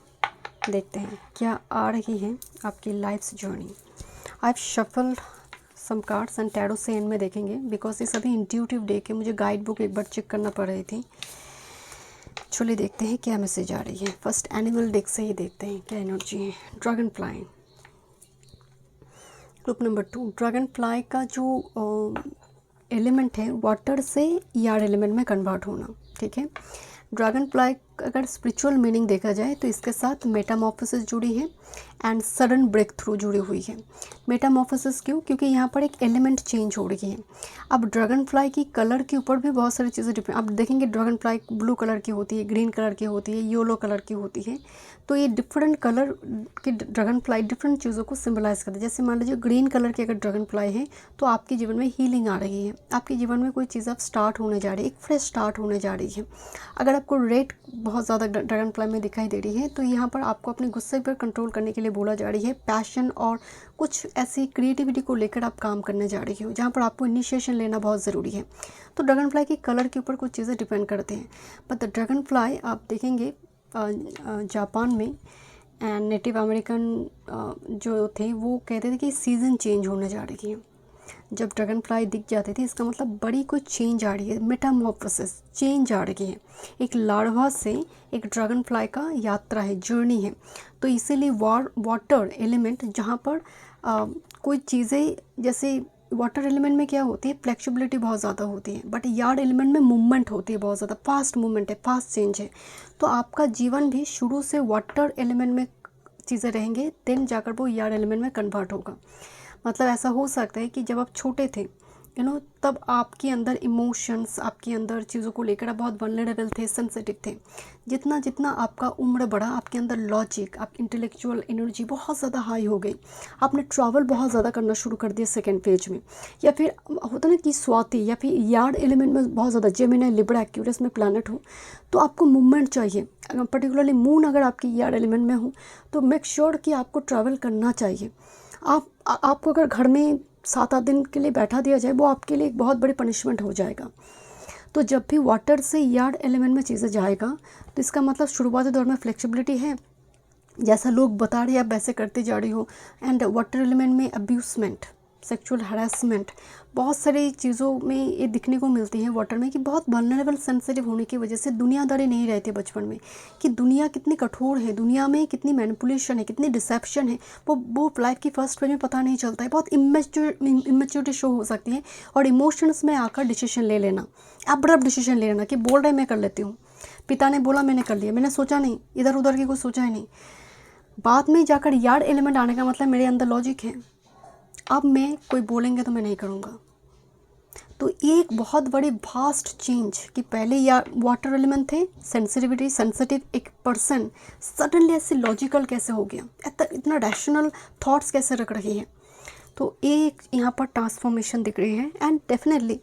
देखते हैं क्या आ रही है आपकी life journey. I have shuffled some cards and tarot से एंड में देखेंगे, बिकॉज ये सभी इंट्यूटिव डे के मुझे गाइड बुक एक बार चेक करना पड़ रही थी। चलिए देखते हैं क्या मैसेज आ रही है। फर्स्ट एनिमल डेक से ही देखते हैं क्या एनर्जी है। Dragon fly, group number 2। Dragon fly का जो एलिमेंट है वाटर से यार्ड एलिमेंट में कन्वर्ट होना। ठीक है, ड्रैगन फ्लाई अगर स्पिरिचुअल मीनिंग देखा जाए तो इसके साथ मेटामॉर्फोसिस जुड़ी है एंड सडन ब्रेक थ्रू जुड़ी हुई है। मेटामॉर्फोसिस क्यों? क्योंकि यहाँ पर एक एलिमेंट चेंज हो रही है। अब ड्रैगन फ्लाई की कलर के ऊपर भी बहुत सारी चीज़ें डिपेंड। आप देखेंगे ड्रैगन फ्लाई ब्लू कलर की होती है, ग्रीन कलर की होती है, येलो कलर की होती है। तो ये डिफरेंट कलर की ड्रैगन फ्लाई डिफरेंट चीज़ों को सिम्बलाइज करती है। जैसे मान लीजिए ग्रीन कलर की अगर ड्रैगन फ्लाई है तो आपके जीवन में हीलिंग आ रही है, आपके जीवन में कोई चीज़ अब स्टार्ट होने जा रही है, एक फ्रेश स्टार्ट होने जा रही है। अगर आपको रेड बहुत ज़्यादा ड्रैगन फ्लाई में दिखाई दे रही है तो यहाँ पर आपको अपने गुस्से पर कंट्रोल करने के लिए बोला जा रही है। पैशन और कुछ ऐसी क्रिएटिविटी को लेकर आप काम करने जा रही हो, जहाँ पर आपको इनिशिएशन लेना बहुत ज़रूरी है। तो ड्रैगन फ्लाई के कलर के ऊपर कुछ चीज़ें डिपेंड करते हैं। बट द ड्रैगन फ्लाई आप देखेंगे जापान में एंड नेटिव अमेरिकन जो थे वो कहते थे कि सीज़न चेंज होने जा रही है। जब ड्रैगन फ्लाई दिख जाते थे इसका मतलब बड़ी कोई चेंज आ रही है, मेटामॉर्फोसिस चेंज आ रही है। एक लार्वा से एक ड्रैगन फ्लाई का यात्रा है, जर्नी है। तो इसीलिए वाटर एलिमेंट जहाँ पर कोई चीज़ें, जैसे वाटर एलिमेंट में क्या होती है, फ्लेक्सिबिलिटी बहुत ज़्यादा होती है, बट यार्ड एलिमेंट में मूवमेंट होती है, बहुत ज़्यादा फास्ट मूवमेंट है, फास्ट चेंज है। तो आपका जीवन भी शुरू से वाटर एलिमेंट में चीज़ें रहेंगे, देन जाकर वो यार्ड एलिमेंट में कन्वर्ट होगा। मतलब ऐसा हो सकता है कि जब आप छोटे थे तब आपके अंदर इमोशंस, आपके अंदर चीज़ों को लेकर आप बहुत वल्नरेबल थे, सेंसिटिव थे। जितना जितना आपका उम्र बढ़ा आपके अंदर लॉजिक, आप इंटेलेक्चुअल एनर्जी बहुत ज़्यादा हाई हो गई। आपने ट्रैवल बहुत ज़्यादा करना शुरू कर दिया सेकेंड फेज में, या फिर होता ना कि स्वाति या फिर यार्ड एलिमेंट में बहुत ज़्यादा, जेमिनी, लिब्रा, एक्यूरियस में प्लानट हो तो आपको मूवमेंट चाहिए। पर्टिकुलरली मून अगर आपकी यार्ड एलिमेंट में हो तो मेक श्योर कि आपको ट्रैवल करना चाहिए। आपको अगर घर में 7-8 दिन के लिए बैठा दिया जाए वो आपके लिए एक बहुत बड़ी पनिशमेंट हो जाएगा। तो जब भी वाटर से यार्ड एलिमेंट में चीज़ें जाएगा तो इसका मतलब शुरुआती दौर में फ्लेक्सिबिलिटी है, जैसा लोग बता रहे हैं आप वैसे करते जा रही हो। एंड वाटर एलिमेंट में अब्यूसमेंट, सेक्सुअल हरासमेंट, बहुत सारी चीज़ों में ये दिखने को मिलती है वाटर में कि बहुत वल्नरेबल, सेंसिटिव होने की वजह से दुनियादारी नहीं रहती बचपन में, कि दुनिया कितनी कठोर है, दुनिया में कितनी मैनिपुलेशन है, कितनी डिसेप्शन है, वो लाइफ की फर्स्ट फेज में पता नहीं चलता है। बहुत इमेच्योरिटी शो हो सकती है और इमोशंस में आकर डिसीजन ले लेना, अब्रप्ट डिसीजन ले लेना कि बोल रहे मैं कर लेती हूँ, पिता ने बोला मैंने कर लिया, मैंने सोचा नहीं, इधर उधर की कुछ सोचा ही नहीं। बाद में जाकर यार्ड एलिमेंट आने का मतलब मेरे अंदर लॉजिक है, अब मैं कोई बोलेंगे तो मैं नहीं करूँगा। तो ये एक बहुत बड़ी भास्ट चेंज कि पहले या वाटर एलिमेंट थे, सेंसिटिविटी सेंसिटिव एक पर्सन सडनली ऐसे लॉजिकल कैसे हो गया, इतना रैशनल थॉट्स कैसे रख रही है। तो एक यहाँ पर ट्रांसफॉर्मेशन दिख रही है। एंड डेफिनेटली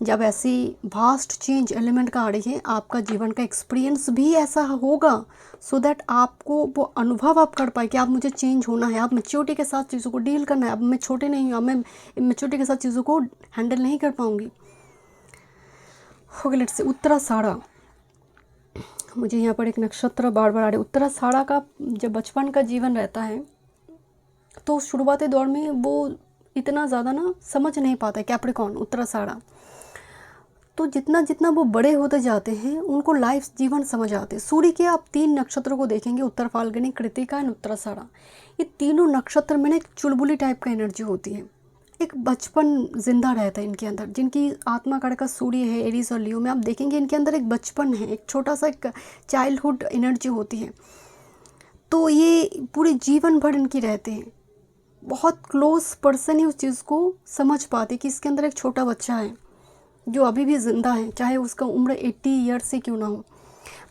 जब ऐसी वास्ट चेंज एलिमेंट का आ रही है, आपका जीवन का एक्सपीरियंस भी ऐसा होगा सो दैट आपको वो अनुभव आप कर पाए कि आप मुझे चेंज होना है, आप मैच्योरिटी के साथ चीज़ों को डील करना है। अब मैं छोटे नहीं हूँ, अब मैं मैच्योरिटी के साथ चीज़ों को हैंडल नहीं कर पाऊँगी। ओके, लेट्स से उत्तराषाढ़ा, मुझे यहाँ पर एक नक्षत्र बार बार आ रहा है। उत्तराषाढ़ा का जब बचपन का जीवन रहता है तो शुरुआती दौर में वो इतना ज़्यादा ना समझ नहीं पाता है, कैप्रिकॉर्न उत्तराषाढ़ा। तो जितना जितना वो बड़े होते जाते हैं उनको लाइफ जीवन समझ आते हैं। सूर्य के आप 3 नक्षत्रों को देखेंगे, उत्तर फाल्गुनी, कृतिका एंड उत्तराषाढ़ा। ये तीनों नक्षत्र में ना एक चुलबुली टाइप का एनर्जी होती है, एक बचपन जिंदा रहता है इनके अंदर। जिनकी आत्मा का सूर्य है एरीज और लियो में, आप देखेंगे इनके अंदर एक बचपन है, एक छोटा सा एक चाइल्डहुड एनर्जी होती है। तो ये पूरे जीवन भर इनकी रहते हैं। बहुत क्लोज पर्सन ही उस चीज़ को समझ पाते कि इसके अंदर एक छोटा बच्चा है जो अभी भी ज़िंदा है, चाहे उसका उम्र 80 ईयर से क्यों ना हो।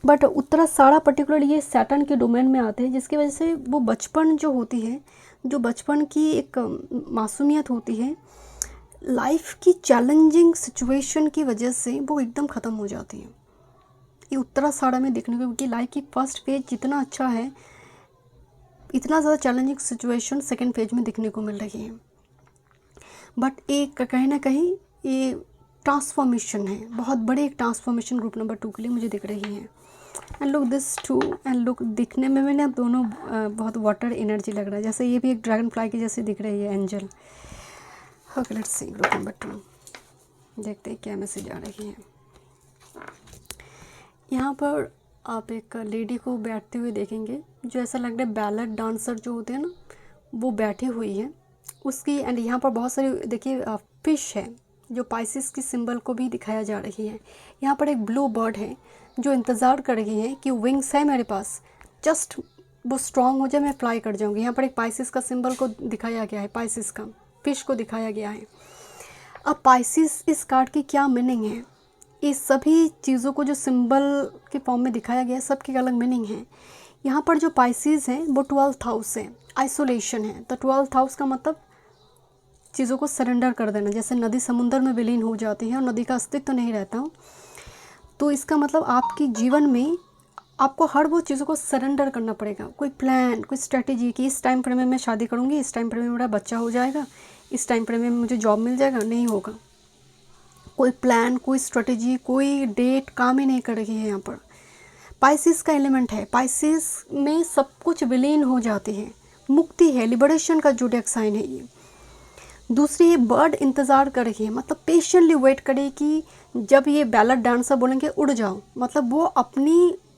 बट उत्तराषाढ़ा पर्टिकुलर ये सैटर्न के डोमेन में आते हैं, जिसकी वजह से वो बचपन जो होती है, जो बचपन की एक मासूमियत होती है, लाइफ की चैलेंजिंग सिचुएशन की वजह से वो एकदम ख़त्म हो जाती है। ये उत्तराषाढ़ा में देखने को, क्योंकि लाइफ की फर्स्ट फेज जितना अच्छा है, इतना ज़्यादा चैलेंजिंग सिचुएशन सेकेंड फेज में देखने को मिल रही है। बट एक कहीं ना कहीं ये ट्रांसफॉर्मेशन है, बहुत बड़ी एक ट्रांसफॉर्मेशन ग्रुप नंबर 2 के लिए मुझे दिख रही है। And look this too, and look दिखने में ना दोनों बहुत वाटर एनर्जी लग रहा है, जैसे ये भी एक ड्रैगन फ्लाई की जैसे दिख रही है, angel. Okay, let's see group number 2, देखते हैं क्या मैसेज आ रही है। यहाँ पर आप एक लेडी को बैठते हुए देखेंगे, जो ऐसा लग रहा है बैलेट डांसर जो होते हैं ना, वो बैठी हुई है उसकी। एंड यहाँ पर बहुत सारी देखिए फिश है, जो पाइसिस की सिंबल को भी दिखाया जा रही है। यहाँ पर एक ब्लू बर्ड है जो इंतज़ार कर रही है कि विंग्स है मेरे पास, जस्ट वो स्ट्रॉन्ग हो जाए, मैं फ्लाई कर जाऊँगी। यहाँ पर एक पाइसिस का सिंबल को दिखाया गया है, पाइसिस का फिश को दिखाया गया है। अब पाइसिस इस कार्ड की क्या मीनिंग है, इस सभी चीज़ों को जो सिंबल के फॉर्म में दिखाया गया है, सबकी अलग मीनिंग है। यहाँ पर जो पाइसिस हैं वो 12th हाउस है, आइसोलेशन है। तो 12th हाउस का मतलब चीज़ों को सरेंडर कर देना, जैसे नदी समुद्र में विलीन हो जाती है और नदी का अस्तित्व तो नहीं रहता। तो इसका मतलब आपके जीवन में आपको हर वो चीज़ों को सरेंडर करना पड़ेगा। कोई प्लान, कोई स्ट्रेटेजी कि इस टाइम फ्रेम में मैं शादी करूँगी, इस टाइम फ्रेम में मेरा बच्चा हो जाएगा, इस टाइम फ्रेम में मुझे जॉब मिल जाएगा, नहीं होगा। कोई प्लान, कोई स्ट्रेटेजी, कोई डेट काम ही नहीं कर रही है। यहाँ पर पाइसिस का एलिमेंट है, पाइसिस में सब कुछ विलीन हो जाती है, मुक्ति है, लिबरेशन का जोडिएक साइन है ये। दूसरी ये बर्ड इंतज़ार कर रही है, मतलब पेशेंटली वेट करे कि जब ये बैलेट डांसर बोलेंगे उड़ जाओ, मतलब वो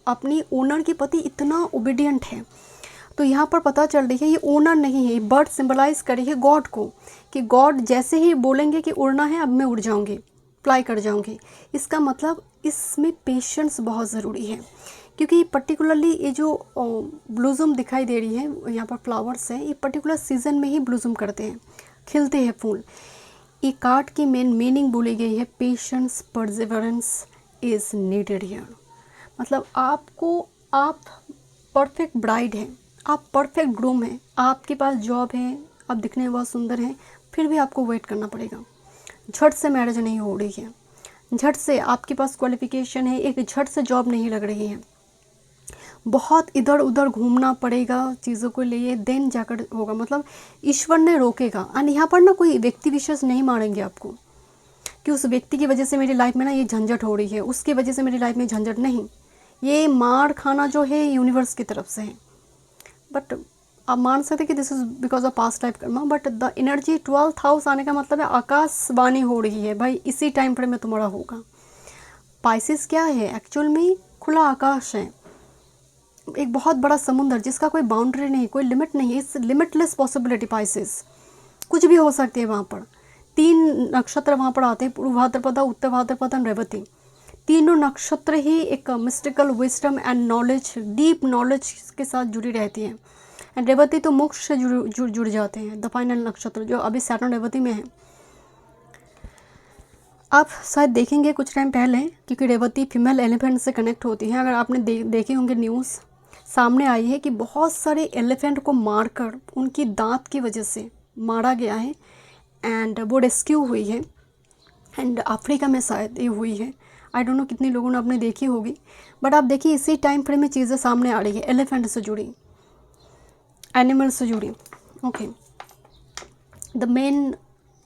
अपनी ओनर के प्रति इतना ओबीडियंट है। तो यहाँ पर पता चल रही है ये ओनर नहीं है, बर्ड सिंबलाइज कर रही है गॉड को, कि गॉड जैसे ही बोलेंगे कि उड़ना है, अब मैं उड़ जाऊँगी, फ्लाई कर जाऊँगी। इसका मतलब इसमें पेशेंस बहुत ज़रूरी है, क्योंकि पर्टिकुलरली ये जो ब्लूज़म दिखाई दे रही है, यहाँ पर फ्लावर्स हैं, ये पर्टिकुलर सीजन में ही ब्लूज़म करते हैं, खिलते हैं फूल। ये कार्ड की मेन मीनिंग बोली गई है, patience Perseverance is needed here. मतलब आप परफेक्ट ब्राइड हैं, आप परफेक्ट ग्रूम हैं, आपके पास जॉब है, आप दिखने में बहुत सुंदर हैं, फिर भी आपको वेट करना पड़ेगा। झट से मैरिज नहीं हो रही है, झट से आपके पास क्वालिफिकेशन है, एक झट से जॉब नहीं लग रही है, बहुत इधर उधर घूमना पड़ेगा चीज़ों को लिए, देन जाकर होगा। मतलब ईश्वर ने रोकेगा। एंड यहाँ पर ना कोई व्यक्ति विशेष नहीं मारेंगे आपको कि उस व्यक्ति की वजह से मेरी लाइफ में ना ये झंझट हो रही है, उसकी वजह से मेरी लाइफ में झंझट नहीं। ये मार खाना जो है यूनिवर्स की तरफ से है। बट आप मान सकते कि this is because of past life karma. But the energy 12th house आने का मतलब है आकाशवाणी हो रही है, भाई इसी टाइम फ्रेम में तुम्हारा होगा। पाइसिस क्या है एक्चुअल में, खुला आकाश है, एक बहुत बड़ा समुद्र जिसका कोई बाउंड्री नहीं, कोई लिमिट नहीं, इस लिमिटलेस पॉसिबिलिटी। पाइसिस कुछ भी हो सकती है। वहाँ पर 3 नक्षत्र वहाँ पर आते हैं, पूर्व भाद्रपदा, उत्तर भाद्रपदा, रेवती। तीनों नक्षत्र ही एक mystical wisdom and knowledge, deep knowledge के साथ जुड़ी रहती है। एंड रेवती तो मोक्ष से जुड़ जाते हैं, द फाइनल नक्षत्र जो अभी सैटर्न रेवती में है। आप शायद देखेंगे कुछ टाइम पहले, क्योंकि रेवती फीमेल एलिफेंट से कनेक्ट होती हैं, अगर आपने देखे होंगे न्यूज़ सामने आई है कि बहुत सारे एलिफेंट को मारकर उनकी दांत की वजह से मारा गया है एंड वो रेस्क्यू हुई है एंड अफ्रीका में शायद ये हुई है। आई डोंट नो कितने लोगों ने आपने देखी होगी, बट आप देखिए इसी टाइम फ्रेम में चीज़ें सामने आ रही है एलिफेंट से जुड़ी, एनिमल से जुड़ी। ओके, द मेन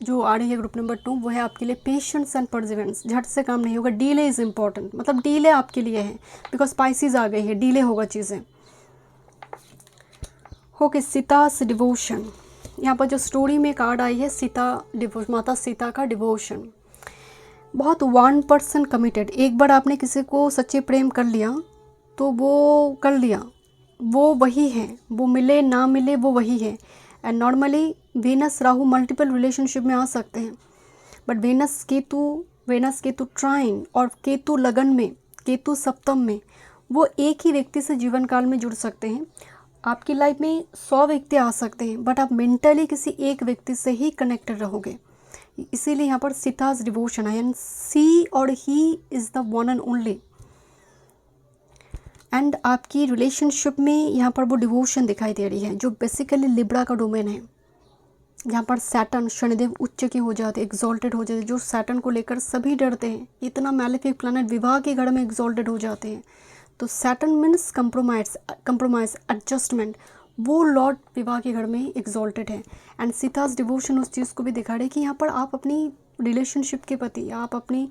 जो आ रही है ग्रुप नंबर 2 वो है आपके लिए पेशेंस एंड परसिवेरेंस। झट से काम नहीं होगा, डीले इज़ इम्पॉर्टेंट, मतलब डीले आपके लिए है बिकॉज स्पाइसिस आ गई है, डीले होगा चीज़ें। ओके, सीतास डिवोशन, यहाँ पर जो स्टोरी में कार्ड आई है सीता डिवोशन, माता सीता का डिवोशन, बहुत 1% कमिटेड। एक बार आपने किसी को सच्चे प्रेम कर लिया तो वो कर लिया, वो वही है, वो मिले ना मिले वो वही है। And normally Venus Rahu multiple relationship में आ सकते हैं, बट वीनस केतु ट्राइन और केतु लगन में, केतु सप्तम में, वो एक ही व्यक्ति से जीवन काल में जुड़ सकते हैं। आपकी लाइफ में 100 व्यक्ति आ सकते हैं, बट आप मेंटली किसी एक व्यक्ति से ही कनेक्टेड रहोगे। इसीलिए यहाँ पर सीताज डिवोशन है एंड सी और he is the one and only. And आपकी रिलेशनशिप में यहाँ पर वो डिवोशन दिखाई दे रही है जो बेसिकली लिब्रा का डोमेन है। यहाँ पर सैटर्न शनिदेव उच्च के हो जाते, एग्जॉल्टेड हो जाते, जो सैटर्न को लेकर सभी डरते हैं, इतना मैलेफिक प्लैनेट विवाह के घर में एग्जॉल्टेड हो जाते हैं। तो सैटर्न मीन्स कंप्रोमाइज एडजस्टमेंट, वो लॉर्ड विवाह के घर में एग्जॉल्टेड है। एंड सीताज डिवोशन उस चीज़ को भी दिखा रहे हैं कि यहाँ पर आप अपनी रिलेशनशिप के प्रति आप अपनी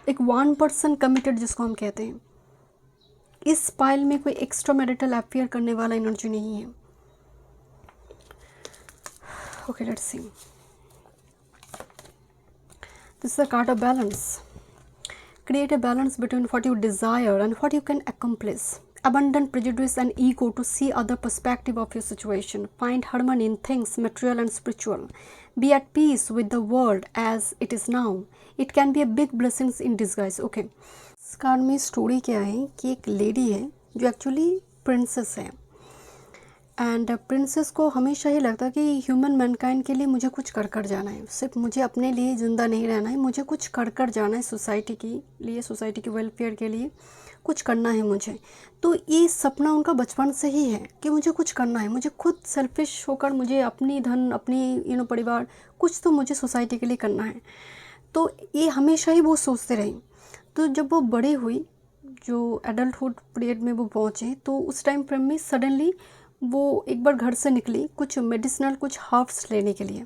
एक 1% कमिटेड जिसको हम कहते हैं, इस पाइल में कोई एक्स्ट्रा मैरिटल अफेयर करने वाला एनर्जी नहीं है। Okay, let's C, this is a card of balance. Create a balance between what you desire and what you can accomplish. Abandon prejudice and ego to see other perspective of your situation. Find harmony in things material and spiritual. Be at peace with the world as it is now. It can be a big blessings in disguise. Okay. इस card में story क्या है कि एक lady है जो actually princess है and princess को हमेशा ही लगता है कि ह्यूमन मैनकाइंड के लिए मुझे कुछ कर कर जाना है, सिर्फ मुझे अपने लिए ज़िंदा नहीं रहना है, मुझे कुछ कर कर जाना है सोसाइटी के लिए, सोसाइटी के वेलफेयर के लिए कुछ करना है मुझे। तो ये सपना उनका बचपन से ही है कि मुझे कुछ करना है, मुझे खुद सेल्फिश होकर मुझे अपनी धन, अपनी परिवार, कुछ तो मुझे सोसाइटी के लिए करना है। तो ये हमेशा ही वो सोचते रहे। तो जब वो बड़े हुई, जो एडल्टहुड पीरियड में वो पहुँचे, तो उस टाइम फ्रेम में सडनली वो एक बार घर से निकली कुछ मेडिसिनल कुछ हर्ब्स लेने के लिए।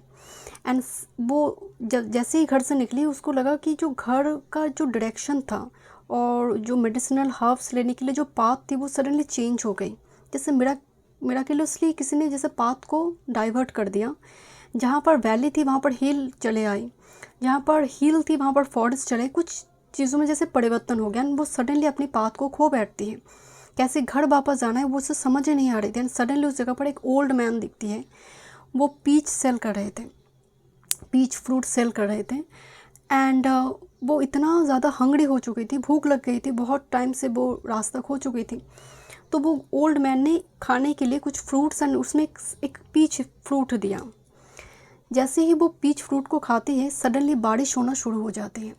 एंड वो जैसे ही घर से निकली उसको लगा कि जो घर का जो डायरेक्शन था और जो मेडिसिनल हर्ब्स लेने के लिए जो पाथ थी वो सडनली चेंज हो गई। जैसे मिराक्युलसली किसी ने जैसे पाथ को डाइवर्ट कर दिया। जहाँ पर वैली थी वहाँ पर हिल चले आई, जहाँ पर हिल थी वहाँ पर फॉरेस्ट चले। कुछ चीज़ों में जैसे परिवर्तन हो गया, वो सडनली अपनी पाथ को खो बैठती है। कैसे घर वापस जाना है वो उसे समझ ही नहीं आ रही थी। एंड सडनली उस जगह पर एक ओल्ड मैन दिखती है, वो पीच सेल कर रहे थे, पीच फ्रूट सेल कर रहे थे। एंड वो इतना ज़्यादा हंग्री हो चुकी थी, भूख लग गई थी, बहुत टाइम से वो रास्ता खो चुकी थी। तो वो ओल्ड मैन ने खाने के लिए कुछ फ्रूट्स एंड उसमें एक पीच फ्रूट दिया। जैसे ही वो पीच फ्रूट को खाती है सडनली बारिश होना शुरू हो जाती है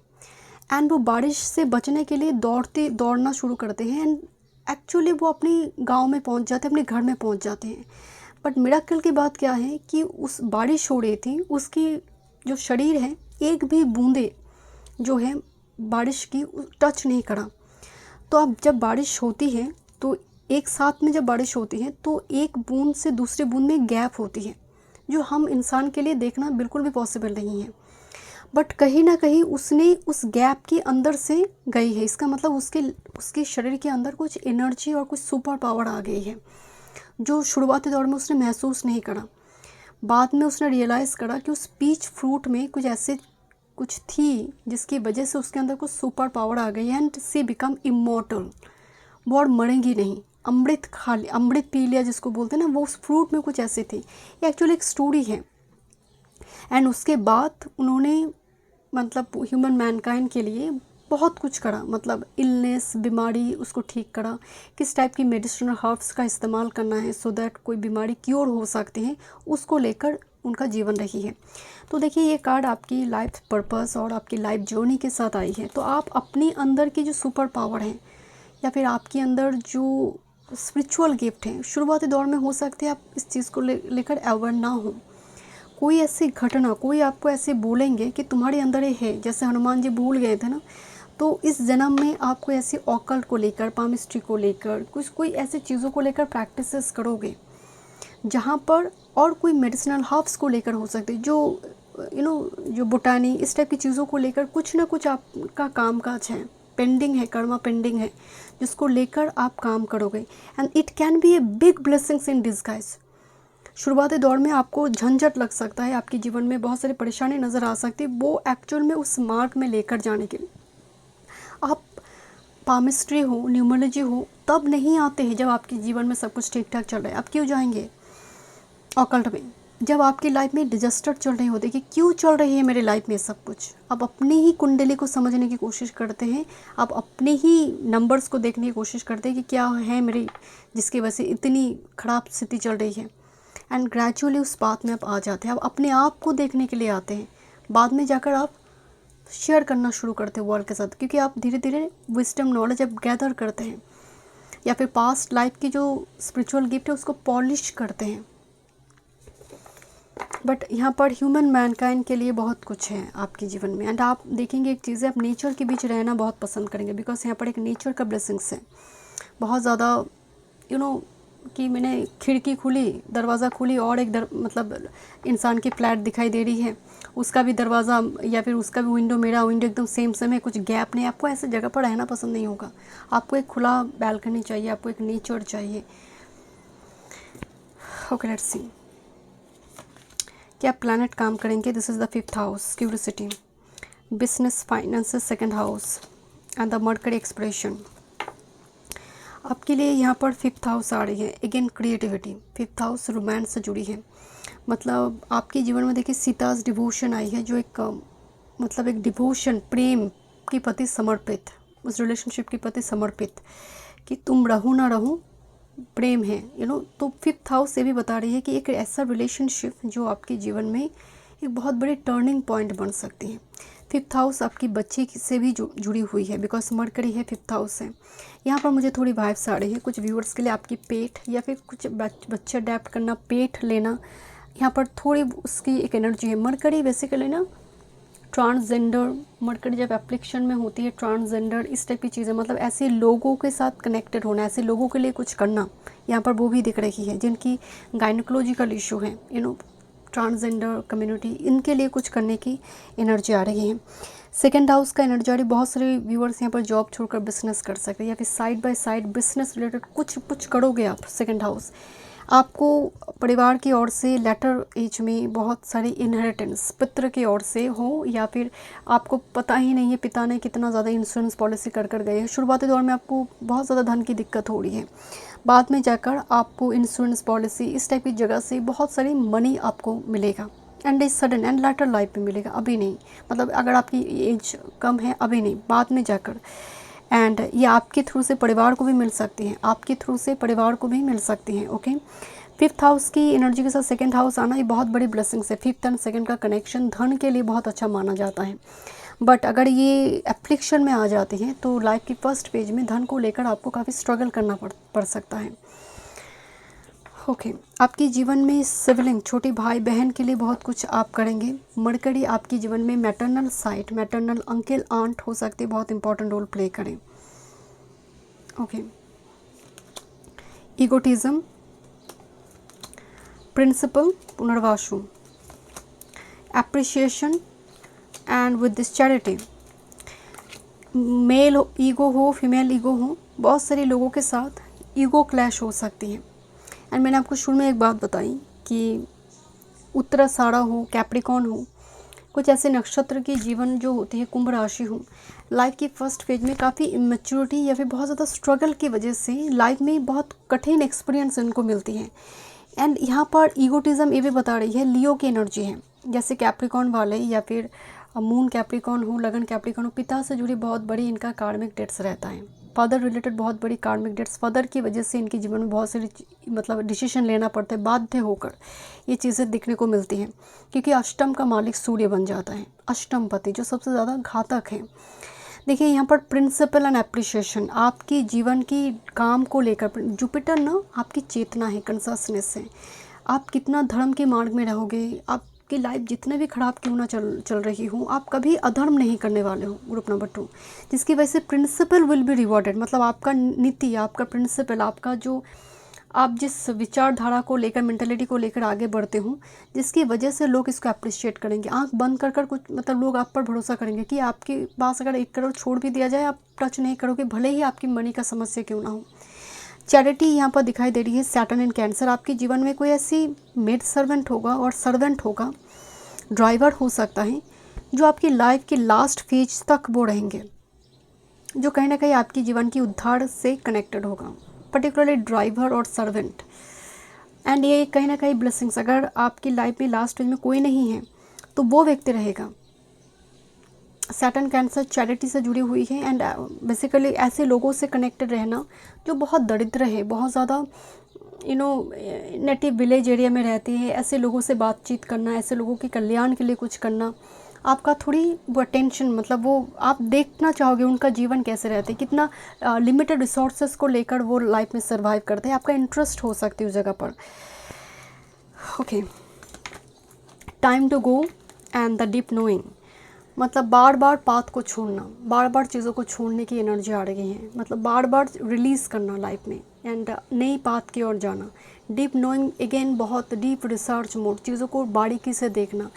एंड वो बारिश से बचने के लिए दौड़ना शुरू करते हैं। एंड एक्चुअली वो अपनी गांव में पहुंच जाते हैं, अपने घर में पहुंच जाते हैं। बट मिरेकल की बात क्या है कि उस बारिश हो रही थी, उसकी जो शरीर है एक भी बूंदे जो है बारिश की टच नहीं करा। तो अब जब बारिश होती है तो एक साथ में जब बारिश होती है तो एक बूंद से दूसरे बूंद में गैप होती है, जो हम इंसान के लिए देखना बिल्कुल भी पॉसिबल नहीं है। बट कहीं ना कहीं उसने उस गैप के अंदर से गई है। इसका मतलब उसके शरीर के अंदर कुछ एनर्जी और कुछ सुपर पावर आ गई है, जो शुरुआती दौर में उसने महसूस नहीं करा। बाद में उसने रियलाइज़ करा कि उस पीच फ्रूट में कुछ थी जिसकी वजह से उसके अंदर कुछ सुपर पावर आ गई है। एंड सी बिकम इमॉर्टल, वो और मरेंगी नहीं। अमृत पी लिया जिसको बोलते हैं ना, वो उस फ्रूट में कुछ ऐसे थी। ये एक्चुअली एक स्टोरी है। एंड उसके बाद उन्होंने मतलब ह्यूमन मैनकाइंड के लिए बहुत कुछ करा, मतलब इलनेस, बीमारी उसको ठीक करा, किस टाइप की मेडिसिनल हर्ब्स का इस्तेमाल करना है सो दैट कोई बीमारी क्योर हो सकती है, उसको लेकर उनका जीवन रही है। तो देखिए ये कार्ड आपकी लाइफ पर्पस और आपकी लाइफ जर्नी के साथ आई है। तो आप अपने अंदर की जो सुपर पावर है या फिर आपके अंदर जो स्पिरिचुअल गिफ्ट है, शुरुआती दौर में हो सकते हैं आप इस चीज़ को लेकर अवेयर ना हो। कोई ऐसी घटना, कोई आपको ऐसे बोलेंगे कि तुम्हारे अंदर ये है, जैसे हनुमान जी भूल गए थे ना, तो इस जन्म में आपको ऐसी ऑकल्ट को लेकर, पामिस्ट्री को लेकर, कुछ कोई ऐसी चीज़ों को लेकर प्रैक्टिसेस करोगे जहाँ पर, और कोई मेडिसिनल हर्ब्स को लेकर हो सकते, जो जो बोटानी इस टाइप की चीज़ों को लेकर कुछ ना कुछ आपका काम काज है, पेंडिंग है, कर्मा पेंडिंग है, जिसको लेकर आप काम करोगे। And it can be a big blessings in disguise. शुरुआती दौर में आपको झंझट लग सकता है, आपके जीवन में बहुत सारी परेशानी नज़र आ सकती है, वो एक्चुअल में उस मार्ग में लेकर जाने के लिए आप पामिस्ट्री हो, न्यूमरोलॉजी हो, तब नहीं आते हैं जब आपके जीवन में सब कुछ ठीक ठाक चल रहा है। आप क्यों जाएंगे ऑकल्ट में जब आपकी लाइफ में डिजास्टर चल रही होती है, कि क्यों चल रही है मेरी लाइफ में सब कुछ। आप अपनी ही कुंडली को समझने की कोशिश करते हैं, आप अपने ही नंबर्स को देखने की कोशिश करते हैं कि क्या है मेरी, जिसकी वजह से इतनी ख़राब स्थिति चल रही है। एंड ग्रेजुअली उस बात में आप आ जाते हैं, आप अपने आप को देखने के लिए आते हैं, बाद में जाकर आप शेयर करना शुरू करते हैं वर्ल्ड के साथ, क्योंकि आप धीरे धीरे विजडम नॉलेज आप गैदर करते हैं, या फिर पास्ट लाइफ की जो स्पिरिचुअल गिफ्ट है उसको पॉलिश करते हैं। बट यहाँ पर ह्यूमन मैनकाइंड के लिए बहुत कुछ है आपके जीवन में। एंड आप देखेंगे एक चीज़ है, आप नेचर के बीच रहना बहुत पसंद करेंगे, बिकॉज यहाँ पर एक नेचर का ब्लेसिंग्स है बहुत ज़्यादा। कि मैंने खिड़की खुली, दरवाज़ा खुली और एक मतलब इंसान की फ्लैट दिखाई दे रही है, उसका भी दरवाज़ा या फिर उसका भी विंडो, मेरा विंडो एकदम सेम है, कुछ गैप नहीं। आपको ऐसे जगह पर रहना पसंद नहीं होगा, आपको एक खुला बैल्कनी चाहिए, आपको एक नेचर चाहिए। ओके, लेट्स सी क्या प्लैनेट काम करेंगे। This is the 5th house, curiosity, business, finances, 2nd house and the mercury expression. आपके लिए यहाँ पर 5th हाउस आ रही है, again creativity. 5th house romance से जुड़ी है, मतलब आपके जीवन में देखिए सीताज डिवोशन आई है, जो एक मतलब एक डिवोशन, प्रेम के प्रति समर्पित, उस रिलेशनशिप के प्रति समर्पित, कि तुम रहो ना रहो प्रेम है, तो 5th हाउस ये भी बता रही है कि एक ऐसा रिलेशनशिप जो आपके जीवन में एक बहुत बड़ी टर्निंग पॉइंट बन सकती है। 5th हाउस आपकी बच्ची से भी जुड़ी हुई है, बिकॉज मरकरी है 5th हाउस है। यहाँ पर मुझे थोड़ी वाइब्स आ रही है कुछ व्यूअर्स के लिए, आपकी पेट या फिर कुछ बच्चे अडेप्ट करना, पेट लेना, यहाँ पर थोड़ी उसकी एक एनर्जी है। मरकरी बेसिकली ना ट्रांसजेंडर, मरकरी जब एप्लीकेशन में होती है, ट्रांसजेंडर इस टाइप की चीज़ें, मतलब ऐसे लोगों के साथ कनेक्टेड होना, ऐसे लोगों के लिए कुछ करना, यहाँ पर वो भी दिख रही है जिनकी गायनोकोलॉजिकल इशू है, ट्रांसजेंडर कम्युनिटी, इनके लिए कुछ करने की एनर्जी आ रही है। 2nd हाउस का एनर्जी आ रही है, बहुत सारे व्यूअर्स यहाँ पर जॉब छोड़कर बिजनेस कर सकते हैं, या फिर side by side business related कुछ करोगे आप। 2nd हाउस आपको परिवार की ओर से लेटर एज में बहुत सारी इनहेरिटेंस पितृ की ओर से हो, या फिर आपको पता ही नहीं है पिता ने कितना ज़्यादा इंश्योरेंस पॉलिसी कर गए हैं। शुरुआती दौर में आपको बहुत ज़्यादा धन की दिक्कत हो रही है, बाद में जाकर आपको इंश्योरेंस पॉलिसी इस टाइप की जगह से बहुत सारी मनी आपको मिलेगा, and is sudden and Later Life में मिलेगा, अभी नहीं, मतलब अगर आपकी एज कम है अभी नहीं, बाद में जाकर। एंड ये आपके थ्रू से परिवार को भी मिल सकती हैं, आपके थ्रू से परिवार को भी मिल सकती हैं। ओके, 5th हाउस की एनर्जी के साथ 2nd हाउस आना ये बहुत बड़ी ब्लेसिंग्स है। 5th एंड 2nd का कनेक्शन धन के लिए बहुत अच्छा माना जाता है, बट अगर ये एप्लीकेशन में आ जाती हैं तो लाइफ की फर्स्ट पेज में धन को लेकर आपको काफ़ी स्ट्रगल करना पड़ सकता है। ओके, आपके जीवन में सिबलिंग, छोटे भाई बहन के लिए बहुत कुछ आप करेंगे। मरकरी आपके जीवन में maternal side, maternal uncle aunt हो सकते, बहुत इंपॉर्टेंट रोल प्ले करें। Okay, egotism, principle, Punarvasu, appreciation and with this charity. Male ego हो, फीमेल ईगो हो, बहुत सारे लोगों के साथ ईगो क्लैश हो सकती है। एंड मैंने आपको शुरू में एक बात बताई कि उत्तराषाढ़ा हो, कैप्रिकॉन हो, कुछ ऐसे नक्षत्र की जीवन जो होती है, कुंभ राशि हो, लाइफ की फर्स्ट फेज में काफ़ी इमेच्योरिटी या फिर बहुत ज़्यादा स्ट्रगल की वजह से लाइफ में बहुत कठिन एक्सपीरियंस इनको मिलती है। एंड यहाँ पर ईगोटिज्म ये भी बता रही है, लियो की एनर्जी है, जैसे कैप्रिकॉन वाले या फिर मून कैप्रिकॉन हो, लगन कैप्रिकॉन हो, पिता से जुड़ी बहुत बड़ी इनका कार्मिक डेट्स रहता है। फादर रिलेटेड बहुत बड़ी कार्मिक डेट्स, फादर की वजह से इनके जीवन में बहुत सारी मतलब डिसीजन लेना पड़ता है, बाध्य होकर ये चीज़ें दिखने को मिलती हैं, क्योंकि अष्टम का मालिक सूर्य बन जाता है, अष्टम पति जो सबसे ज़्यादा घातक है। देखिए यहाँ पर प्रिंसिपल एंड एप्रिशिएशन, आपकी जीवन की काम को लेकर जुपिटर ना आपकी चेतना है, कंससनेस है, आप कितना धर्म के मार्ग में रहोगे, आपकी लाइफ जितने भी खराब क्यों ना चल रही हो, आप कभी अधर्म नहीं करने वाले हो। ग्रुप नंबर 2, जिसकी वजह से प्रिंसिपल विल बी रिवॉर्डेड, मतलब आपका नीति, आपका प्रिंसिपल, आपका जो आप जिस विचारधारा को लेकर, मेंटेलिटी को लेकर आगे बढ़ते हो, जिसकी वजह से लोग इसको अप्रिशिएट करेंगे। आंख बंद कर कर कुछ मतलब लोग आप पर भरोसा करेंगे कि आपके पास अगर 1 करोड़ छोड़ भी दिया जाए आप टच नहीं करोगे, भले ही आपकी मनी का समस्या क्यों ना हो। चैरिटी यहाँ पर दिखाई दे रही है। सैटर्न इन कैंसर, आपके जीवन में कोई ऐसी मेड सर्वेंट होगा और सर्वेंट होगा, ड्राइवर हो सकता है, जो आपकी लाइफ के लास्ट फेज तक वो रहेंगे, जो कहीं ना कहीं आपकी जीवन की उद्धार से कनेक्टेड होगा, पर्टिकुलरली ड्राइवर और सर्वेंट। एंड ये कहीं ना कहीं ब्लेसिंग्स, अगर आपकी लाइफ में लास्ट फेज में कोई नहीं है तो वो व्यक्ति रहेगा। सैटर्न कैंसर चैरिटी से जुड़ी हुई है एंड बेसिकली ऐसे लोगों से कनेक्टेड रहना जो बहुत दरिद्र है, बहुत ज़्यादा नेटिव विलेज एरिया में रहते हैं, ऐसे लोगों से बातचीत करना, ऐसे लोगों के कल्याण के लिए कुछ करना, आपका थोड़ी वो अटेंशन, मतलब वो आप देखना चाहोगे उनका जीवन कैसे रहते हैं, कितना लिमिटेड रिसोर्सेज को लेकर वो लाइफ में सर्वाइव करते हैं, आपका इंटरेस्ट हो सकती है उस जगह पर। Okay, time to go and the deep knowing, मतलब बार बार पाथ को छोड़ना, बार बार चीज़ों को छोड़ने की एनर्जी आ रही है, मतलब बार बार रिलीज़ करना लाइफ में एंड नई पाथ की ओर जाना। डीप नोइंग अगेन, बहुत डीप रिसर्च मोड, चीज़ों को बारीकी से देखना।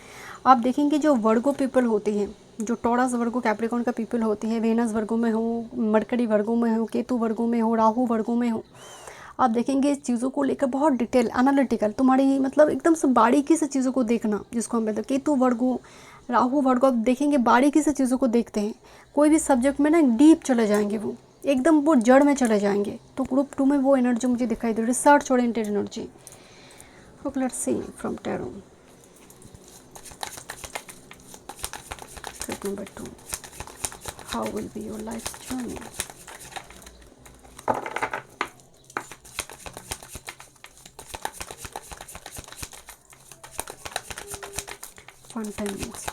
आप देखेंगे जो वर्गो पीपल होती हैं, जो टॉरस वर्गो कैप्रिकॉर्न का पीपल होती है, वेनस वर्गो में हो, मरकरी वर्गो में हो, केतु वर्गो में हो, राहु वर्गो में हो, आप देखेंगे इस चीज़ों को लेकर बहुत डिटेल एनालिटिकल, तुम्हारी मतलब एकदम से बारीकी से चीज़ों को देखना, जिसको हम कहते हैं केतु वर्गो, राहु वर्गो, आप देखेंगे बारीकी से चीज़ों को देखते हैं, कोई भी सब्जेक्ट में ना डीप चले जाएंगे, वो एकदम वो जड़ में चले जाएंगे। तो ग्रुप 2 में वो एनर्जी मुझे दिखाई दे, research oriented energy. Okay, let's see from tarot. Trick number 2, how will be your life journey? One time next.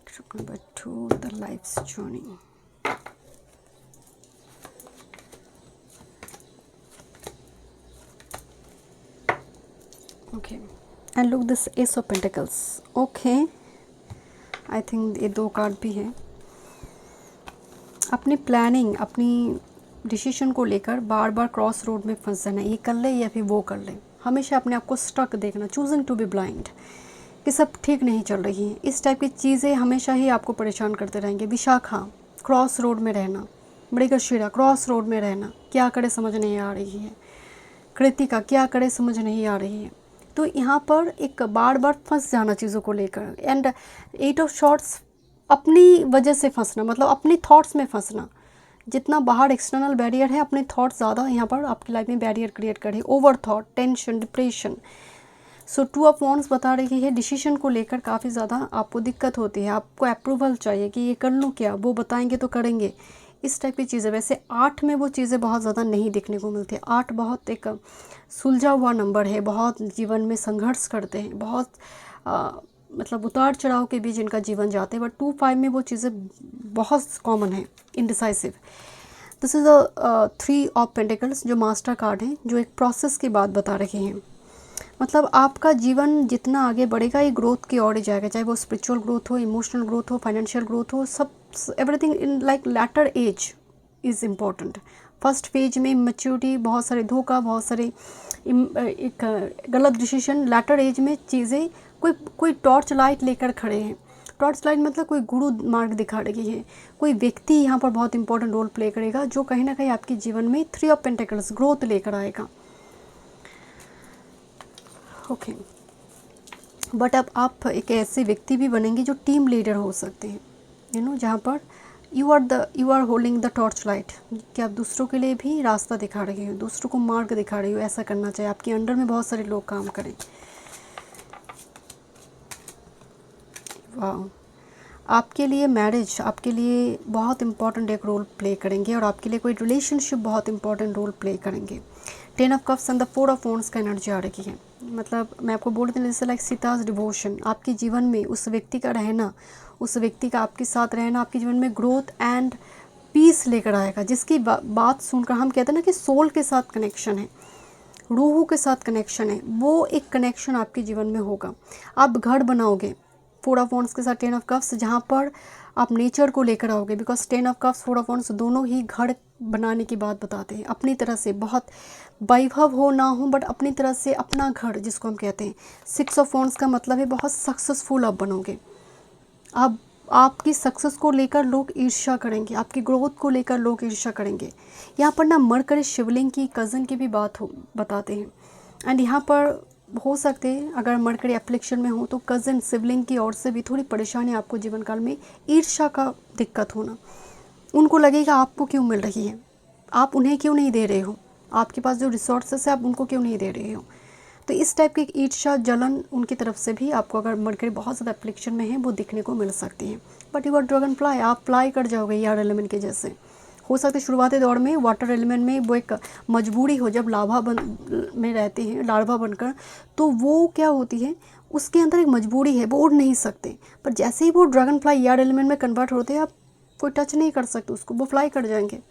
Trick number 2, the life's journey. Okay, and look this Ace of Pentacles. Okay, I think ये 2 card भी हैं। अपनी planning, अपनी decision को लेकर बार बार cross road में फंस जाना, ये कर ले या फिर वो कर ले, हमेशा अपने आप को स्टक देखना, चूजिंग टू बी ब्लाइंड, कि सब ठीक नहीं चल रही है, इस टाइप की चीज़ें हमेशा ही आपको परेशान करते रहेंगे। विशाखा, क्रॉस रोड में रहना, मृगशिरा, क्रॉस रोड में रहना, क्या करे समझ नहीं आ रही है। कृतिका, क्या करे समझ नहीं आ रही है। तो यहाँ पर एक बार बार फंस जाना चीज़ों को लेकर। एंड 8 ऑफ शॉर्ट्स, अपनी वजह से फंसना, मतलब अपनी थॉट्स में फंसना, जितना बाहर एक्सटर्नल बैरियर है, अपने थॉट्स ज़्यादा यहाँ पर आपकी लाइफ में बैरियर क्रिएट करे। Over thought, tension, depression. So 2 of wands बता रही है डिसीजन को लेकर काफ़ी ज़्यादा आपको दिक्कत होती है, आपको अप्रूवल चाहिए कि ये कर लूँ क्या, वो बताएंगे तो करेंगे, इस टाइप की चीज़ें। वैसे 8 में वो चीज़ें बहुत ज़्यादा नहीं देखने को मिलती है। 8 बहुत एक सुलझा हुआ नंबर है, बहुत जीवन में संघर्ष करते हैं, बहुत मतलब उतार चढ़ाव के बीच इनका जीवन जाते हैं। बट 2-5 में वो चीज़ें बहुत कॉमन है, indecisive. This is a 3 of pentacles, जो मास्टर कार्ड है, जो एक प्रोसेस की बात बता रहे हैं। मतलब आपका जीवन जितना आगे बढ़ेगा, ये ग्रोथ की ओर ही जाएगा, चाहे वो स्पिरिचुअल ग्रोथ हो, इमोशनल ग्रोथ हो, फाइनेंशियल ग्रोथ हो, सब everything in like later age is important. First phase में मैच्योरिटी, बहुत सारे धोखा, बहुत सारे एक गलत डिसीजन। लैटर एज में चीज़ें कोई टॉर्च लाइट लेकर खड़े हैं। टॉर्च लाइट मतलब कोई गुरु मार्ग दिखा रही है, कोई व्यक्ति यहाँ पर बहुत इंपॉर्टेंट रोल प्ले करेगा, जो कहीं ना कहीं आपके जीवन में 3 ऑफ पेंटिकल्स ग्रोथ लेकर आएगा। ओके, बट अब आप एक ऐसे व्यक्ति भी बनेंगे जो टीम लीडर हो सकते हैं, जहाँ पर you are holding the torch light, कि आप दूसरों के लिए भी रास्ता दिखा रही हो, दूसरों को मार्ग दिखा रही हो। ऐसा करना चाहिए, आपके अंडर में बहुत सारे लोग काम करें। वाह, आपके लिए मैरिज आपके लिए बहुत इंपॉर्टेंट एक रोल प्ले करेंगे और आपके लिए कोई रिलेशनशिप बहुत इंपॉर्टेंट रोल प्ले करेंगे। 10 of cups and the 4 of wands का एनर्जी आ रही है। मतलब मैं आपको बोल देती हूँ जैसे लाइक सीताज डिवोशन, आपके जीवन में उस व्यक्ति का रहना, उस व्यक्ति का आपके साथ रहना आपके जीवन में ग्रोथ एंड पीस लेकर आएगा, जिसकी बात सुनकर हम कहते हैं ना कि सोल के साथ कनेक्शन है, रूह के साथ कनेक्शन है, वो एक कनेक्शन आपके जीवन में होगा। आप घर बनाओगे 4 ऑफ वॉन्ड्स के साथ 10 ऑफ कप्स, जहाँ पर आप नेचर को लेकर आओगे, because 10 of cups 4 of wands दोनों ही घर बनाने की बात बताते हैं। अपनी तरह से बहुत वैभव हो ना हो बट अपनी तरह से अपना घर जिसको हम कहते हैं। 6 ऑफ वॉन्ड्स का मतलब है बहुत सक्सेसफुल आप बनोगे। आप आपकी सक्सेस को लेकर लोग ईर्ष्या करेंगे, आपकी ग्रोथ को लेकर लोग ईर्ष्या करेंगे। यहाँ पर ना मरकरी शिवलिंग की कज़न की भी बात हो बताते हैं। एंड यहाँ पर हो सकते हैं अगर मरकरी एप्लिकेशन में हो तो कज़न सिबलिंग की ओर से भी थोड़ी परेशानी आपको जीवन काल में, ईर्ष्या का दिक्कत होना। उनको लगेगा आपको क्यों मिल रही है, आप उन्हें क्यों नहीं दे रहे हो, आपके पास जो रिसोर्सेस है आप उनको क्यों नहीं दे रहे हो। तो इस टाइप की ईर्ष्या जलन उनकी तरफ से भी आपको अगर मरकरी बहुत ज़्यादा एप्लिकेशन में है वो दिखने को मिल सकती है। But you are dragonfly, आप फ्लाई कर जाओगे यार एलिमेंट के जैसे। हो सकता है शुरुआती दौर में वाटर एलिमेंट में वो एक मजबूरी हो, जब में रहते हैं लार्वा बनकर, तो वो क्या होती है उसके अंदर एक मजबूरी है, वो उड़ नहीं सकते। पर जैसे ही वो ड्रैगन फ्लाई यार्ड एलिमेंट में कन्वर्ट होते हैं आप कोई टच नहीं कर सकते उसको, वो फ्लाई कर जाएंगे।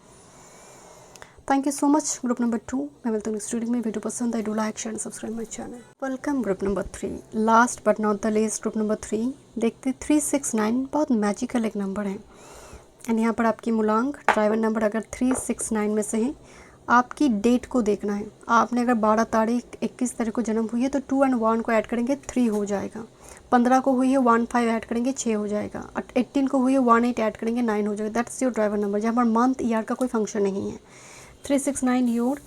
Thank you so much group number 2। मैं मिलता हूँ नेक्स्ट रीडिंग में। वीडियो पसंद है do like share and subscribe my channel. Welcome group number 3, last but not the least group number 3। देखते 369 बहुत मैजिकल एक नंबर है। एंड यहाँ पर आपकी मूलांक ड्राइवर नंबर अगर 369 में से है, आपकी डेट को देखना है। आपने अगर 12 तारीख 21 तारीख को जन्म हुई है तो 2 और 1 को ऐड करेंगे 3 हो जाएगा। 15 को हुई है 1 5 ऐड करेंगे 6 हो जाएगा। 18 को हुई है 1 8 ऐड करेंगे 9 हो जाएगा। दैट्स योर ड्राइवर नंबर, जहाँ पर मंथ ईयर का कोई फंक्शन नहीं है। 369 योर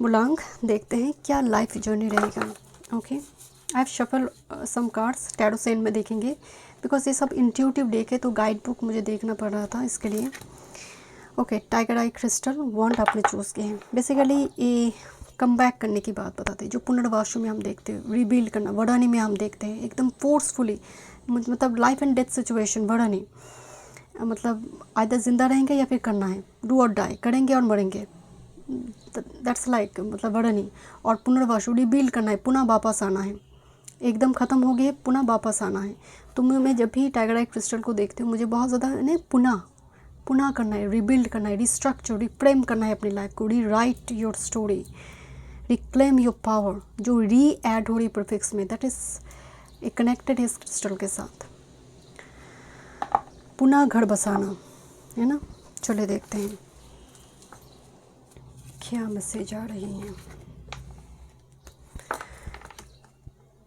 मूलांक। देखते हैं क्या लाइफ जर्नी रहेगा। Okay, I have shuffle some cards, tarot सेंड में देखेंगे बिकॉज ये सब इंट्यूटिव डेक है तो गाइड बुक मुझे देखना पड़ रहा था इसके लिए। Okay, tiger eye crystal want आपने चूज़ किए हैं। बेसिकली ये कम बैक करने की बात बताते हैं, जो पुनर्वासु में हम देखते हैं, रीबिल्ड करना, वरानी में हम देखते हैं एकदम फोर्सफुली, मतलब लाइफ एंड डेथ सिचुएशन। वरानी मतलब आइदर जिंदा रहेंगे या फिर करना है, डू और डाई, करेंगे और मरेंगे, दैट्स लाइक मतलब वरानी। और पुनर्वासु रीबिल्ड करना है, पुनः वापस आना है, एकदम ख़त्म हो गए पुनः वापस आना है। तो मैं जब भी टाइगर आई क्रिस्टल को देखती हूँ मुझे बहुत ज़्यादा इन्हें पुनः करना है, रिबिल्ड करना है, रिस्ट्रक्चर रिफ्रेम करना है अपनी लाइफ को, री right your story, reclaim your power. जो री ऐड हो रही प्रीफिक्स में, दैट इज़ ए कनेक्टेड इस क्रिस्टल के साथ, पुनः घर बसाना है ना। चलिए देखते हैं क्या मैसेज आ रही है।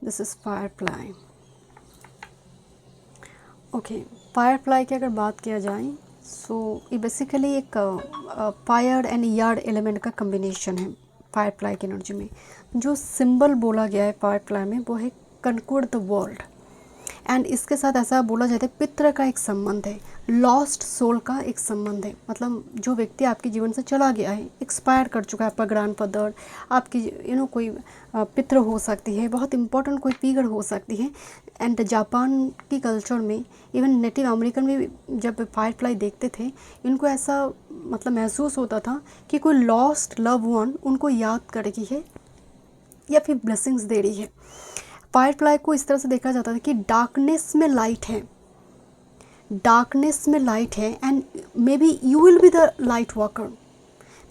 This is Firefly. Okay, Firefly की अगर बात किया जाए सो ये बेसिकली एक फायर एंड यार्ड एलिमेंट का कम्बिनेशन है। फायरफ्लाई की एनर्जी में जो सिंबल बोला गया है फायरफ्लाई में वो है कनक्वर द वर्ल्ड। एंड इसके साथ ऐसा बोला जाता है पितृ का एक संबंध है, लॉस्ट सोल का एक संबंध है। मतलब जो व्यक्ति आपके जीवन से चला गया है, एक्सपायर कर चुका है, आपका ग्रैंडफादर, आपकी कोई पितृ हो सकती है, बहुत इंपॉर्टेंट कोई फिगर हो सकती है। एंड जापान की कल्चर में इवन नेटिव अमेरिकन भी जब फायरफ्लाई देखते थे इनको ऐसा मतलब महसूस होता था कि कोई लॉस्ट लव वन उनको याद कर रही है या फिर ब्लेसिंग्स दे रही है। फायरफ्लाई को इस तरह से देखा जाता था कि डार्कनेस में लाइट है, डार्कनेस में लाइट है and may be you will be the light walker,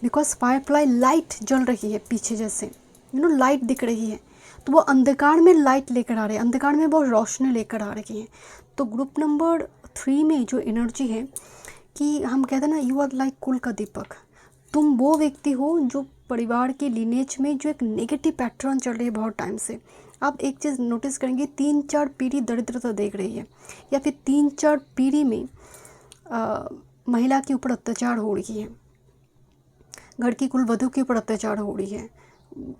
because Firefly light जल रही है पीछे, जैसे लाइट दिख रही है, तो वो अंधकार में लाइट लेकर आ रहे हैं, अंधकार में बहुत रोशनी लेकर आ रही है। तो ग्रुप नंबर 3 में जो एनर्जी है कि हम कहते हैं ना यू आर लाइक कुल का दीपक, तुम वो व्यक्ति हो जो परिवार के लिनेज में जो एक नेगेटिव पैटर्न चल रही है बहुत टाइम से। आप एक चीज़ नोटिस करेंगे 3-4 पीढ़ी दरिद्रता देख रही है या फिर 3-4 पीढ़ी में महिला के ऊपर अत्याचार हो रही है, घर की कुल वधू के ऊपर अत्याचार हो रही है,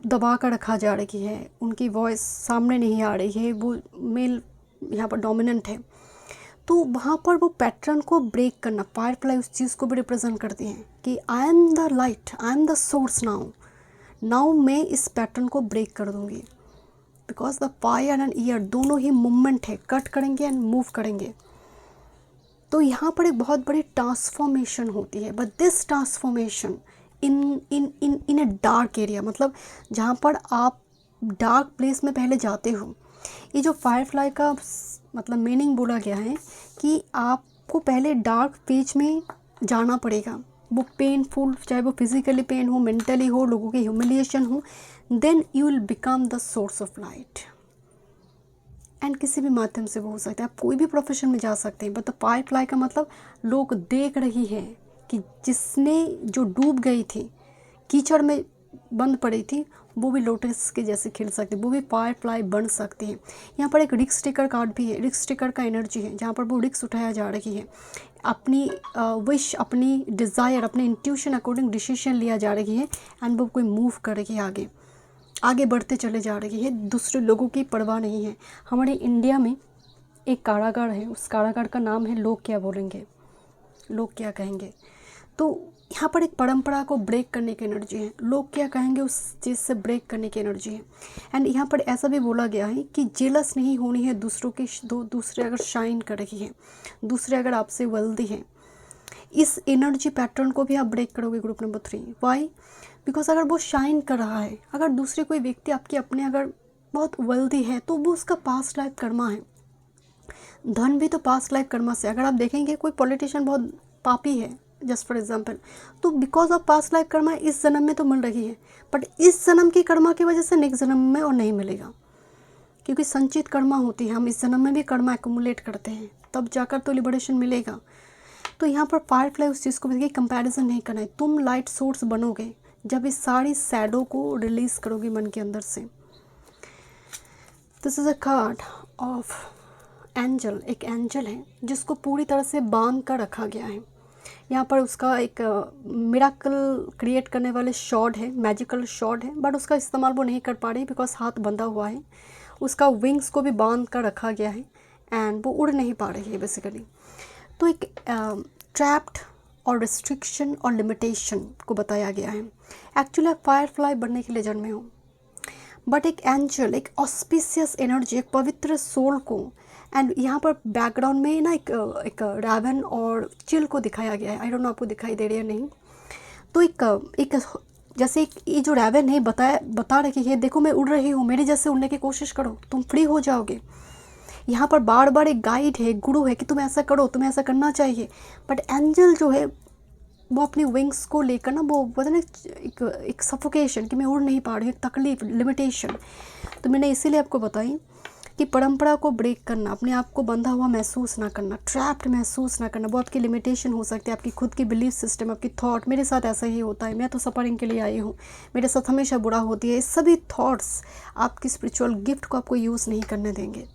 दबा कर रखा जा रही है, उनकी वॉइस सामने नहीं आ रही है, वो मेल यहाँ पर डोमिनेंट है। तो वहाँ पर वो पैटर्न को ब्रेक करना, फायरफ्लाई उस चीज़ को भी रिप्रेजेंट करती हैं कि I am the light, I am the source now मैं इस पैटर्न को ब्रेक कर दूँगी। Because the fire and year दोनों ही मूवमेंट है, कट करेंगे एंड मूव करेंगे। तो यहाँ पर एक बहुत बड़ी ट्रांसफॉर्मेशन होती है, but this transformation in a dark area, मतलब जहाँ पर आप डार्क प्लेस में पहले जाते हो। ये जो फायरफ्लाई का मतलब मीनिंग बोला गया है कि आपको पहले डार्क पेज में जाना पड़ेगा, वो पेनफुल, चाहे वो फिजिकली पेन हो, मेंटली हो, लोगों की ह्यूमिलिएशन हो, then you will become the source of light. And किसी भी माध्यम से वो हो सकता है, आप कोई भी प्रोफेशन में जा सकते हैं, बट द फायरफ्लाई का मतलब लोग देख रही है कि जिसने जो डूब गई थी, कीचड़ में बंद पड़ी थी, वो भी लोटस के जैसे खिल सकती है, वो भी फायरफ्लाई बन सकती है। यहाँ पर एक रिस्क टेकर कार्ड भी है, रिस्क टेकर का एनर्जी है, जहाँ पर वो रिस्क उठाया जा रही है, अपनी विश, अपनी डिज़ायर, अपने इंट्यूशन अकॉर्डिंग डिसीजन लिया जा रही है, एंड वो कोई मूव कर रही है, आगे बढ़ते चले जा रही है, दूसरे लोगों की परवाह नहीं है। हमारे इंडिया में एक कारागार है, उस कारागार का नाम है लोग क्या बोलेंगे, लोग क्या कहेंगे। तो यहाँ पर एक परंपरा को ब्रेक करने की एनर्जी है, लोग क्या कहेंगे उस चीज़ से ब्रेक करने की एनर्जी है। एंड यहाँ पर ऐसा भी बोला गया है कि जेलस नहीं होनी है दूसरों की, दूसरे अगर शाइन कर रही है, दूसरे अगर आपसे वेल्दी हैं, इस एनर्जी पैटर्न को भी आप ब्रेक करोगे ग्रुप नंबर 3। वाई? बिकॉज अगर वो शाइन कर रहा है, अगर दूसरे कोई व्यक्ति आपके अपने अगर बहुत वेल्दी है, तो वो उसका पास्ट लाइफ कर्मा है। धन भी तो पास्ट लाइफ कर्मा से, अगर आप देखेंगे कोई पॉलिटिशियन बहुत पापी है जस्ट फॉर एग्जाम्पल, तो because of past life Karma इस जन्म में तो मिल रही है, बट इस जन्म की कर्मा की वजह से नेक्स्ट जन्म में और नहीं मिलेगा, क्योंकि संचित कर्मा होती है। हम इस जन्म में भी कर्मा एक्यूमुलेट करते हैं, तब जाकर तो लिबरेशन मिलेगा। तो यहाँ पर फायरफ्लाई उस चीज़ को देखिए, कंपैरिजन नहीं करना है, तुम लाइट सोर्स बनोगे जब इस सारी सैडो को रिलीज करोगे मन के अंदर से। This is a card of angel, एक एंजल है जिसको पूरी तरह से बांध कर रखा गया है। यहाँ पर उसका एक मिराकल क्रिएट करने वाले शॉट है, मैजिकल शॉट है, बट उसका इस्तेमाल वो नहीं कर पा रही बिकॉज हाथ बंधा हुआ है, उसका विंग्स को भी बांध कर रखा गया है एंड वो उड़ नहीं पा रही है बेसिकली। तो एक ट्रैप्ड और रिस्ट्रिक्शन और लिमिटेशन को बताया गया है। एक्चुअली आप फायरफ्लाई बनने के लिए जन्मे हो, बट एक एंजल, एक ऑस्पिशियस एनर्जी, एक पवित्र सोल को, एंड यहाँ पर बैकग्राउंड में ना एक रैवन और चिल को दिखाया गया है। आई डोंट नो आपको दिखाई दे रही है नहीं। तो एक जैसे ये जो रैवन है बता रही है, देखो मैं उड़ रही हूँ, मेरे जैसे उड़ने की कोशिश करो, तुम फ्री हो जाओगे। यहाँ पर बार बार एक गाइड है, गुरु है कि तुम ऐसा करो, तुम्हें ऐसा करना चाहिए। बट एंजल जो है वो अपनी विंग्स को लेकर ना, वो पता ना एक सफोकेशन कि मैं उड़ नहीं पा रही हूँ, एक तकलीफ, लिमिटेशन। तो मैंने इसीलिए आपको बताई कि परंपरा को ब्रेक करना, अपने आप को बंधा हुआ महसूस ना करना, ट्रैप्ड महसूस ना करना, वो आपकी लिमिटेशन हो सकती है, आपकी खुद की बिलीफ सिस्टम, आपकी थॉट। मेरे साथ ऐसा ही होता है, मैं तो सफरिंग के लिए आई हूँ, मेरे साथ हमेशा बुरा होती है। ये सभी थॉट्स आपकी स्पिरिचुअल गिफ्ट को आपको यूज़ नहीं करने देंगे।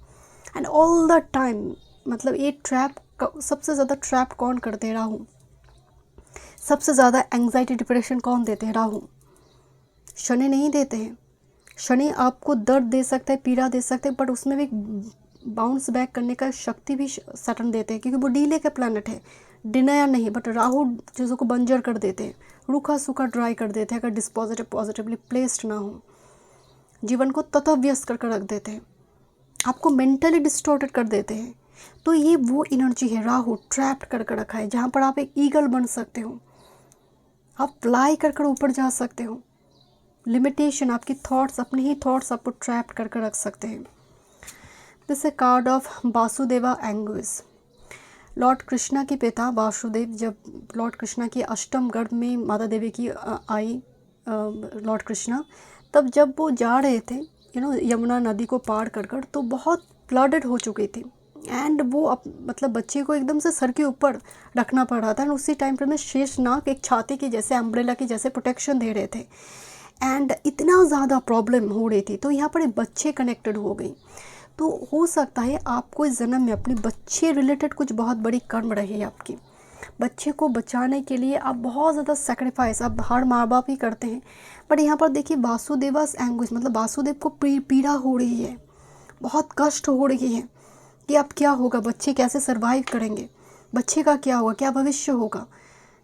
एंड ऑल द टाइम, मतलब ये ट्रैप सबसे ज़्यादा ट्रैप कौन करते? राहु। सबसे ज़्यादा एंग्जाइटी डिप्रेशन कौन देते हैं? राहु। शनि नहीं देते हैं। शनि आपको दर्द दे सकता है, पीड़ा दे सकते हैं, बट उसमें भी बाउंस बैक करने का शक्ति भी सैटर्न देते हैं, क्योंकि वो डीले का प्लैनेट है, डिनायर नहीं। बट राहु चीज़ों को बंजर कर देते हैं, रूखा सूखा ड्राई कर देते हैं, अगर डिस्पोजिटिव पॉजिटिवली प्लेस्ड ना हो, जीवन को ततव्यस्त करके रख देते हैं, आपको मेंटली डिस्टॉर्टेड कर देते हैं। तो ये वो एनर्जी है, राहु ट्रैप्ड करके रखा है, जहाँ पर आप एक ईगल बन सकते हो, आप फ्लाई कर ऊपर जा सकते हो। लिमिटेशन, आपकी थॉट्स, अपने ही थॉट्स आपको ट्रैप्ड करके रख सकते हैं। This a card of Vasudeva anguish. Lord Krishna के पिता वासुदेव, जब लॉर्ड कृष्णा की अष्टम गर्भ में माता देवी की आई लॉर्ड कृष्णा, तब जब वो जा रहे थे यमुना नदी को पार कर तो बहुत फ्लडेड हो चुकी थी, एंड वो मतलब बच्चे को एकदम से सर के ऊपर रखना पड़ रहा था। एंड उसी टाइम पर में शेषनाग एक छाती की जैसे अम्ब्रेला की जैसे प्रोटेक्शन दे रहे थे, एंड इतना ज़्यादा प्रॉब्लम हो रही थी। तो यहाँ पर एक बच्चे कनेक्टेड हो गई। तो हो सकता है आपको इस जन्म में अपने बच्चे रिलेटेड कुछ बहुत बड़ी कर्म रही है आपकी। बच्चे को बचाने के लिए आप बहुत ज़्यादा सेक्रीफाइस आप हर माँ बाप ही करते हैं। बट यहाँ पर देखिए वासुदेवास एंगुइश, मतलब वासुदेव को पीड़ा हो रही है, बहुत कष्ट हो रही है कि अब क्या होगा, बच्चे कैसे सर्वाइव करेंगे, बच्चे का क्या होगा, क्या भविष्य होगा।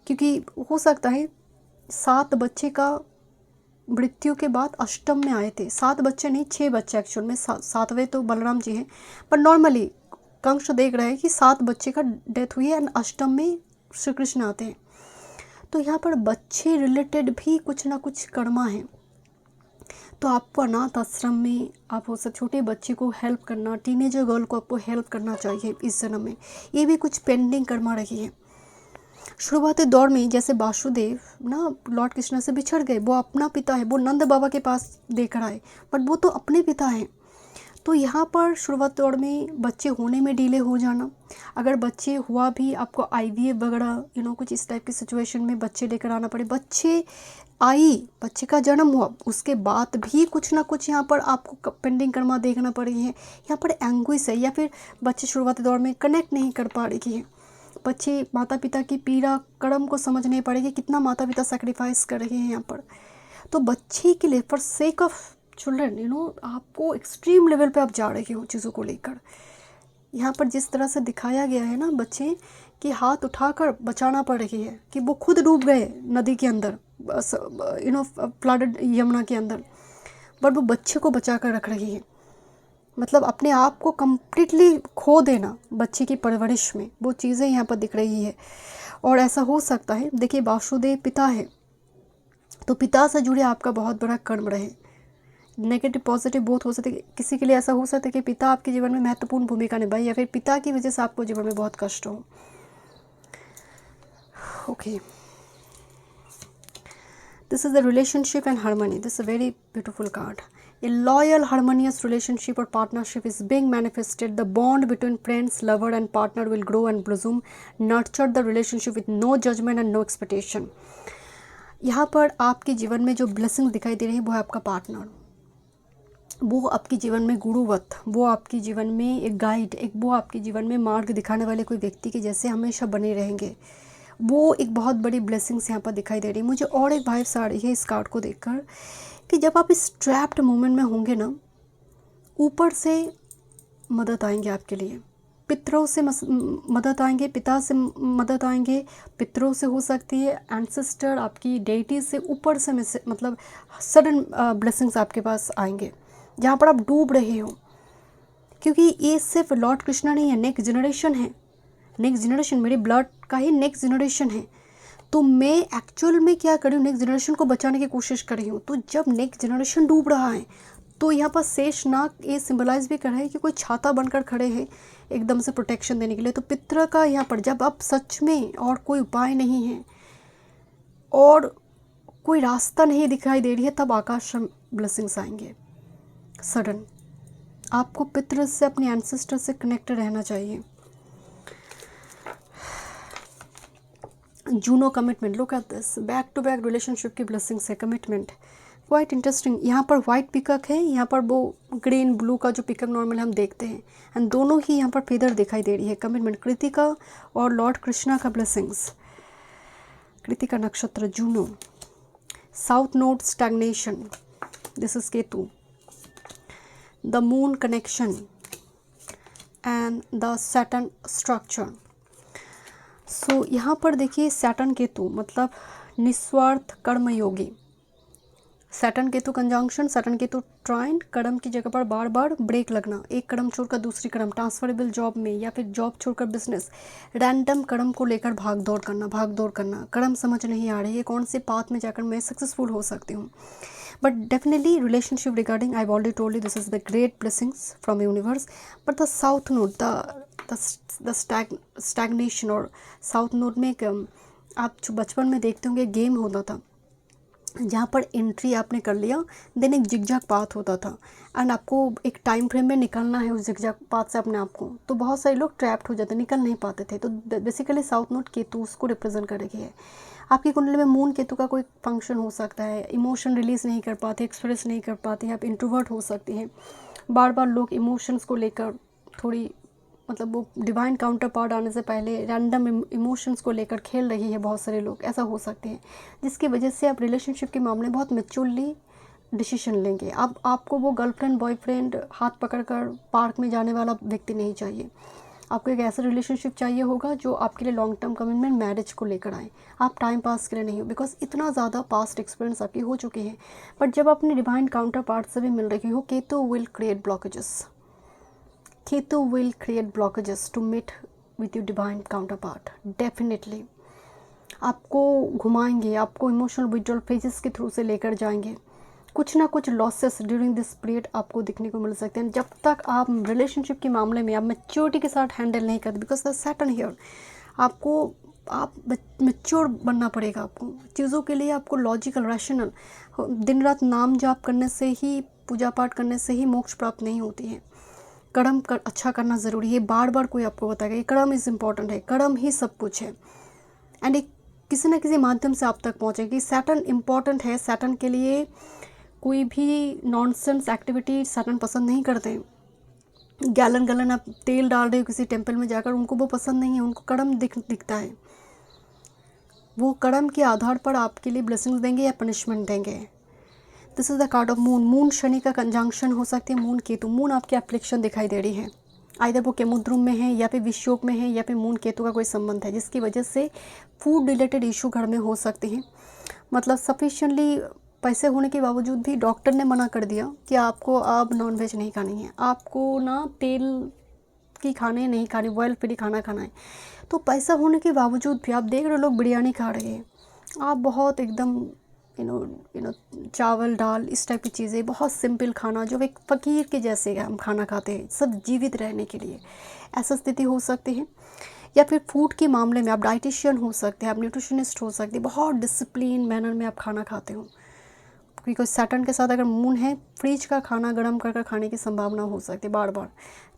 क्योंकि हो सकता है 7 बच्चे का मृत्यु के बाद अष्टम में आए थे, 7 बच्चे नहीं 6 बच्चे एक्चुअल में, 7वें तो बलराम जी हैं, पर नॉर्मली कंस देख रहा है कि 7 बच्चे का डेथ हुई है एंड अष्टम में श्री कृष्ण आते हैं। तो यहाँ पर बच्चे रिलेटेड भी कुछ ना कुछ कर्मा है। तो आपको अनाथ आश्रम में आप हो सब छोटे बच्चे को हेल्प करना, टीनेजर गर्ल को आपको हेल्प करना चाहिए इस जन्म में। ये भी कुछ पेंडिंग कर्मा रही है। शुरुआती दौर में जैसे वासुदेव ना लॉर्ड कृष्ण से बिछड़ गए, वो अपना पिता है, वो नंद बाबा के पास देकर आए, बट वो तो अपने पिता हैं। तो यहाँ पर शुरुआत दौर में बच्चे होने में डिले हो जाना, अगर बच्चे हुआ भी आपको आईवीएफ वगैरह कुछ इस टाइप की सिचुएशन में बच्चे लेकर आना पड़े, बच्चे का जन्म हुआ उसके बाद भी कुछ ना कुछ यहाँ पर आपको पेंडिंग कर्मा देखना पड़ी है। यहाँ पर एंग्विश है, या फिर बच्चे शुरुआती दौर में कनेक्ट नहीं कर पा रही है, बच्चे माता पिता की पीड़ा कर्म को समझ नहीं पड़ेगी, कितना माता पिता सेक्रीफाइस कर रहे हैं यहाँ पर। तो बच्चे के लिए फॉर सेक ऑफ चिल्ड्रन आपको एक्सट्रीम लेवल पे आप जा रहे हो चीज़ों को लेकर। यहाँ पर जिस तरह से दिखाया गया है ना, बच्चे कि हाथ उठाकर बचाना पड़ रही है, कि वो खुद डूब गए नदी के अंदर, फ्लडेड यमुना के अंदर, बट वो बच्चे को बचा कर रख रही है। मतलब अपने आप को कम्प्लीटली खो देना बच्चे की परवरिश में, वो चीज़ें यहाँ पर दिख रही है। और ऐसा हो सकता है, देखिए वासुदेव पिता है, तो पिता से जुड़े आपका बहुत बड़ा कर्म रहे, नेगेटिव पॉजिटिव बहुत हो सकते। किसी के लिए ऐसा हो सकता है कि पिता आपके जीवन में महत्वपूर्ण भूमिका निभाए, या फिर पिता की वजह से आपको जीवन में बहुत कष्ट हो। Okay, this is the relationship and harmony. This is a very beautiful card. A loyal, harmonious relationship or partnership is being manifested. The bond between friends, lover and partner will grow and blossom. Nurture the relationship with no judgment and no expectation. यहाँ पर आपके जीवन में जो blessing दिखाई दे रही है वो है आपका पार्टनर, वो आपके जीवन में गुरुवत, वो आपके जीवन में एक गाइड, वो आपके जीवन में मार्ग दिखाने वाले कोई व्यक्ति के जैसे हमेशा बने रहेंगे। वो एक बहुत बड़ी ब्लेसिंग्स यहाँ पर दिखाई दे रही है। मुझे और एक वाइब्स आ रही है इस कार्ड को देखकर कि जब आप इस ट्रैप्ड मोमेंट में होंगे ना, ऊपर से मदद आएंगे आपके लिए, पितरों से मदद आएंगे, पिता से मदद आएंगे, पितरों से हो सकती है, एंसेस्टर आपकी डेटी से, ऊपर से मतलब सडन ब्लेसिंग्स आपके पास आएंगे जहाँ पर आप डूब रहे हो। क्योंकि ये सिर्फ लॉर्ड कृष्णा नहीं है, नेक्स्ट जनरेशन है, नेक्स्ट जनरेशन मेरे ब्लड का ही नेक्स्ट जनरेशन है। तो मैं एक्चुअल में क्या कर रही हूँ, नेक्स्ट जनरेशन को बचाने की कोशिश कर रही हूँ। तो जब नेक्स्ट जनरेशन डूब रहा है, तो यहाँ पर शेषनाग ये सिंबलाइज भी कर रहा है कि कोई छाता बनकर खड़े हैं एकदम से प्रोटेक्शन देने के लिए। तो पितर का यहाँ पर जब आप सच में और कोई उपाय नहीं है और कोई रास्ता नहीं दिखाई दे रही है, तब आकाश ब्लेसिंग्स आएंगे सडन। आपको पितर से, अपने एंसेस्टर से कनेक्टेड रहना चाहिए। Juno commitment, look at this, back to back relationship की ब्लेसिंग्स है, कमिटमेंट, क्वाइट इंटरेस्टिंग। यहाँ पर वाइट पिकक है, यहाँ पर वो ग्रीन ब्लू का जो पिकक नॉर्मल हम देखते हैं, एंड दोनों ही यहाँ पर फेदर दिखाई दे रही है। कमिटमेंट, कृतिका और लॉर्ड कृष्णा का blessings. Krittika nakshatra, Juno, south node stagnation, this is Ketu, the moon connection and the Saturn structure. So यहाँ पर देखिए सैटर्न केतु मतलब निस्वार्थ कर्मयोगी, Saturn Ketu conjunction, Saturn Ketu trine, कदम की जगह पर बार बार ब्रेक लगना, एक कदम छोड़कर दूसरी कदम, ट्रांसफरेबल जॉब में या फिर जॉब छोड़कर बिजनेस, रैंडम कदम को लेकर भाग दौड़ करना, कदम समझ नहीं आ रही है कौन से पाथ में जाकर मैं सक्सेसफुल हो सकती हूँ। But definitely relationship regarding I already told you this is the great blessings from universe. But the south node, the stagnation और साउथ नोड में एक आप जो बचपन में देखते होंगे गेम होता था जहाँ पर एंट्री आपने कर लिया, देन एक जिगजैग पाथ होता था एंड आपको एक टाइम फ्रेम में निकलना है उस जिगजैग पाथ से अपने आप को। तो बहुत सारे लोग ट्रैप्ड हो जाते, निकल नहीं पाते थे। तो बेसिकली साउथ नोड केतु उसको रिप्रेजेंट कर रही है। आपकी कुंडली में मून केतु का कोई फंक्शन हो सकता है, इमोशन रिलीज़ नहीं कर पाते, एक्सप्रेस नहीं कर पाते, आप इंट्रोवर्ट हो सकते हैं, बार बार लोग इमोशंस को लेकर थोड़ी मतलब वो डिवाइन काउंटर पार्ट आने से पहले रैंडम इमोशंस को लेकर खेल रही है, बहुत सारे लोग ऐसा हो सकते हैं, जिसकी वजह से आप रिलेशनशिप के मामले में बहुत मैच्योरली डिसीजन लेंगे। अब आपको वो गर्लफ्रेंड बॉयफ्रेंड हाथ पकड़कर पार्क में जाने वाला व्यक्ति नहीं चाहिए, आपको एक ऐसा रिलेशनशिप चाहिए होगा जो आपके लिए लॉन्ग टर्म कमिटमेंट मैरिज को लेकर आए, आप टाइम पास के लिए नहीं हो, बिकॉज इतना ज़्यादा पास्ट एक्सपीरियंस आपकी हो चुके हैं। बट जब अपने डिवाइन काउंटर पार्ट से भी मिल रही हो, Ketu will create blockages, Ketu will create blockages to meet with your divine counterpart. Definitely आपको घुमाएंगे, आपको इमोशनल विड्रॉल फेजेस के थ्रू से लेकर जाएंगे। कुछ ना कुछ लॉसेस ड्यूरिंग दिस पीरियड आपको दिखने को मिल सकते हैं जब तक आप रिलेशनशिप के मामले में आप मैच्योरिटी के साथ हैंडल नहीं करते, बिकॉज द सैटर्न हियर आपको आप मैच्योर बनना पड़ेगा। आपको चीज़ों के लिए आपको लॉजिकल रैशनल, दिन रात नाम जाप करने से ही, पूजा पाठ करने से ही मोक्ष प्राप्त नहीं होती है। कर्म अच्छा करना ज़रूरी है। बार बार कोई आपको बताएगा ये कर्म इज़ इम्पॉर्टेंट है, कर्म ही सब कुछ है, एंड एक किसी न किसी माध्यम से आप तक पहुँचेगी। सैटर्न इम्पॉर्टेंट है। सैटर्न के लिए कोई भी नॉनसेंस एक्टिविटी सैटर्न पसंद नहीं करते। गैलन गैलन आप तेल डाल रहे हो किसी टेम्पल में जाकर, उनको वो पसंद नहीं है। उनको कर्म दिखता है। वो कर्म के आधार पर आपके लिए ब्लेसिंग्स देंगे या पनिशमेंट देंगे। This is the card of moon. Moon Shani का कंजंक्शन हो सकती है, मून केतु। मून आपकी एप्लिकेशन दिखाई दे रही है, आइदर वो केमुद्रुम में है या फिर विषयोग में है या फिर मून केतु का कोई संबंध है, जिसकी वजह से फूड रिलेटेड इशू घर में हो सकते हैं। मतलब सफिशिएंटली पैसे होने के बावजूद भी डॉक्टर ने मना कर दिया कि आपको अब नॉनवेज नहीं खानी है, आपको ना तेल की खाने नहीं खानी, ऑयल फ्री खाना खाना है। तो पैसा होने के बावजूद भी आप देख रहे हो लोग बिरयानी खा रहे हैं, आप बहुत एकदम यू नो चावल दाल इस टाइप की चीज़ें, बहुत सिंपल खाना जो एक फ़कीर के जैसे हम खाना खाते हैं सब जीवित रहने के लिए, ऐसा स्थिति हो सकती है। या फिर फूड के मामले में आप डाइटिशियन हो सकते हैं, आप न्यूट्रिशनिस्ट हो सकते हैं, बहुत डिसिप्लिन मैनर में आप खाना खाते हो। क्योंकि सैटर्न के साथ अगर मून है, फ्रिज का खाना गर्म कर खाने की संभावना हो सकती है। बार बार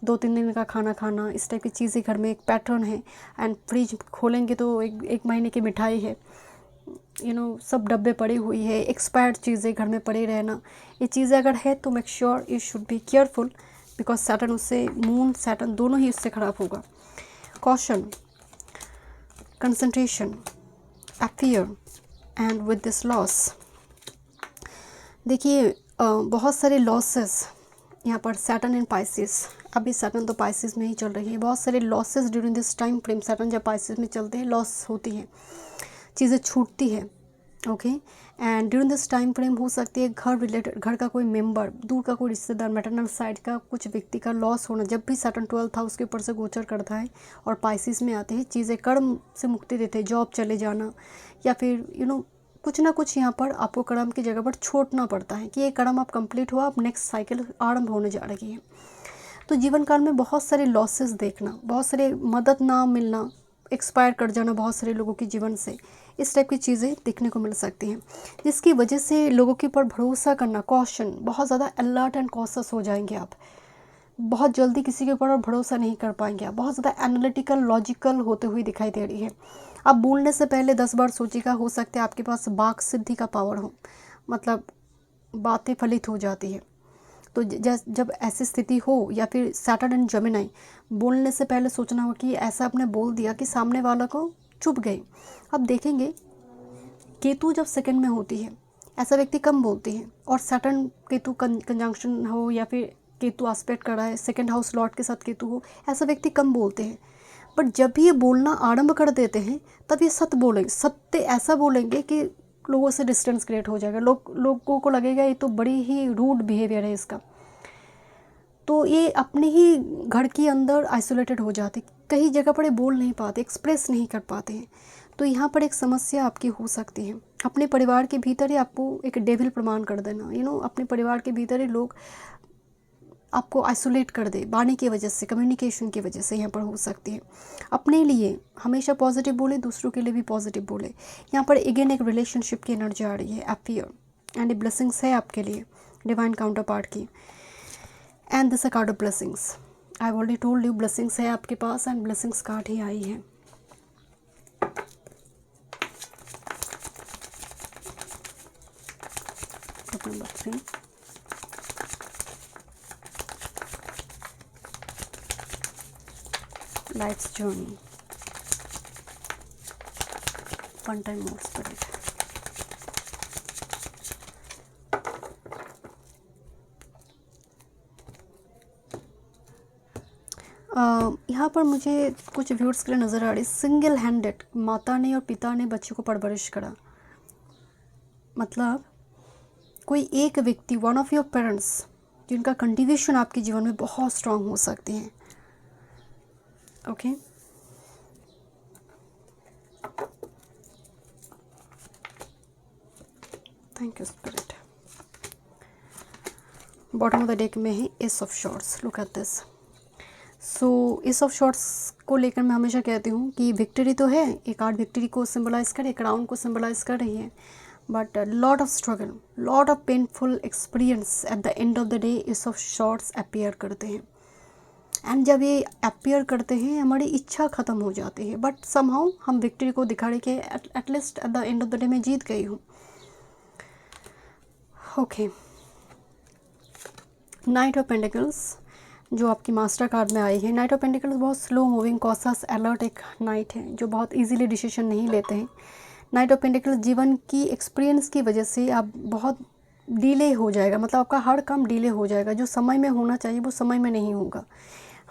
2-3 दिन का खाना खाना, इस टाइप की चीज़ें घर में एक पैटर्न है। एंड फ्रिज खोलेंगे तो एक महीने की मिठाई है, सब डब्बे पड़ी हुई है, एक्सपायर्ड चीज़ें घर में पड़े रहना, ये चीज़ें अगर है तो make sure you should be careful, because Saturn उससे, मून सैटर्न दोनों ही उससे ख़राब होगा। Caution, concentration, affair and with this loss. देखिए बहुत सारे लॉसेस यहाँ पर सैटर्न एंड पाइसिस, अभी सैटर्न तो पाइसिस में ही चल रही है। बहुत सारे losses during this time frame, Saturn जब पाइसिस में चलते हैं लॉस होती है, चीज़ें छूटती है। Okay, and during this time frame हो सकती है घर रिलेटेड, घर का कोई मेंबर, दूर का कोई रिश्तेदार, मैटरनल साइड का कुछ व्यक्ति का लॉस होना। जब भी सैटर्न 12 था उसके ऊपर से गोचर करता है और पाइसिस में आते हैं, चीज़ें कर्म से मुक्ति देते हैं, जॉब चले जाना या फिर कुछ ना कुछ यहाँ पर आपको कर्म की जगह पर छोड़ना पड़ता है कि ये कर्म आप कंप्लीट हुआ, अब नेक्स्ट साइकिल आरंभ होने जा रही है। तो जीवन काल में बहुत सारे लॉसेस देखना, बहुत सारे मदद ना मिलना, एक्सपायर कर जाना बहुत सारे लोगों के जीवन से, इस टाइप की चीज़ें देखने को मिल सकती हैं, जिसकी वजह से लोगों के ऊपर भरोसा करना, कॉशन, बहुत ज़्यादा अलर्ट एंड कॉशियस हो जाएंगे आप। बहुत जल्दी किसी के ऊपर भरोसा नहीं कर पाएंगे आप, बहुत ज़्यादा एनालिटिकल लॉजिकल होते हुए दिखाई दे रही है। आप बोलने से पहले 10 बार सोचिएगा। हो सकता है आपके पास वाक सिद्धि का पावर हो, मतलब बातें फलित हो जाती है। तो जब ऐसी स्थिति हो, या फिर सैटर्न एंड जेमिनी, बोलने से पहले सोचना हो कि ऐसा आपने बोल दिया कि सामने वाला को चुप गए। अब देखेंगे केतु जब सेकंड में होती है ऐसा व्यक्ति कम बोलते हैं, और सैटर्न केतु कंजंक्शन हो या फिर केतु एस्पेक्ट कर रहा है सेकंड हाउस लॉर्ड के साथ केतु हो, ऐसा व्यक्ति कम बोलते हैं। बट जब भी ये बोलना आरंभ कर देते हैं तब ये सत्य बोलेंगे, सत्य ऐसा बोलेंगे कि लोगों से डिस्टेंस क्रिएट हो जाएगा। लोगों को लगेगा ये तो बड़ी ही रूड बिहेवियर है इसका, तो ये अपने ही घर के अंदर आइसोलेटेड हो जाते, कई जगह पर बोल नहीं पाते, एक्सप्रेस नहीं कर पाते हैं। तो यहाँ पर एक समस्या आपकी हो सकती है। अपने परिवार के भीतर ही आपको एक डेविल प्रमाण कर देना, अपने परिवार के भीतर ही लोग आपको आइसोलेट कर दे, वाणी की वजह से, कम्युनिकेशन की वजह से यहाँ पर हो सकती है। अपने लिए हमेशा पॉजिटिव बोले, दूसरों के लिए भी पॉजिटिव बोले। यहाँ पर अगेन एक रिलेशनशिप की एनर्जी आ रही है, अफेयर एंड ब्लेसिंग्स है आपके लिए डिवाइन काउंटर पार्ट की। And this a card of blessings, I have already told you blessings है आपके पास, एंड ब्लेसिंग्स कार्ड ही आई है। Number 3, life's journey, one time more spirit. यहाँ पर मुझे कुछ व्यूअर्स के लिए नज़र आ रही, सिंगल हैंडेड माता ने और पिता ने बच्चे को परवरिश करा। मतलब कोई एक व्यक्ति, वन ऑफ योर पेरेंट्स, जिनका कंट्रीब्यूशन आपके जीवन में बहुत स्ट्रांग हो सकते हैं, okay. Thank you spirit. Bottom of the deck में है S of shorts. Look at this. So S of swords को लेकर मैं हमेशा कहती हूँ कि विक्ट्री तो है, एक कार्ड विक्ट्री को सिंबलाइज कर, एक क्राउन को सिंबलाइज कर रही है, but lot of struggle, lot of painful experience at the end of the day S of shorts appear करते हैं। एंड जब ये अपीयर करते हैं हमारी इच्छा ख़त्म हो जाती है, बट समहाउ हम विक्ट्री को दिखा रहे कि at least at the end of the day मैं जीत गई हूँ। ओके। नाइट ऑफ पेंटिकल्स जो आपकी मास्टर कार्ड में आई है। नाइट ऑफ पेंटिकल्स बहुत स्लो मूविंग, कॉशस, अलर्ट एक नाइट है जो बहुत इजीली डिसीजन नहीं लेते हैं। नाइट ऑफ पेंटिकल्स जीवन की एक्सपीरियंस की वजह से आप बहुत डिले हो जाएगा, मतलब आपका हर काम डिले हो जाएगा, जो समय में होना चाहिए वो समय में नहीं होगा।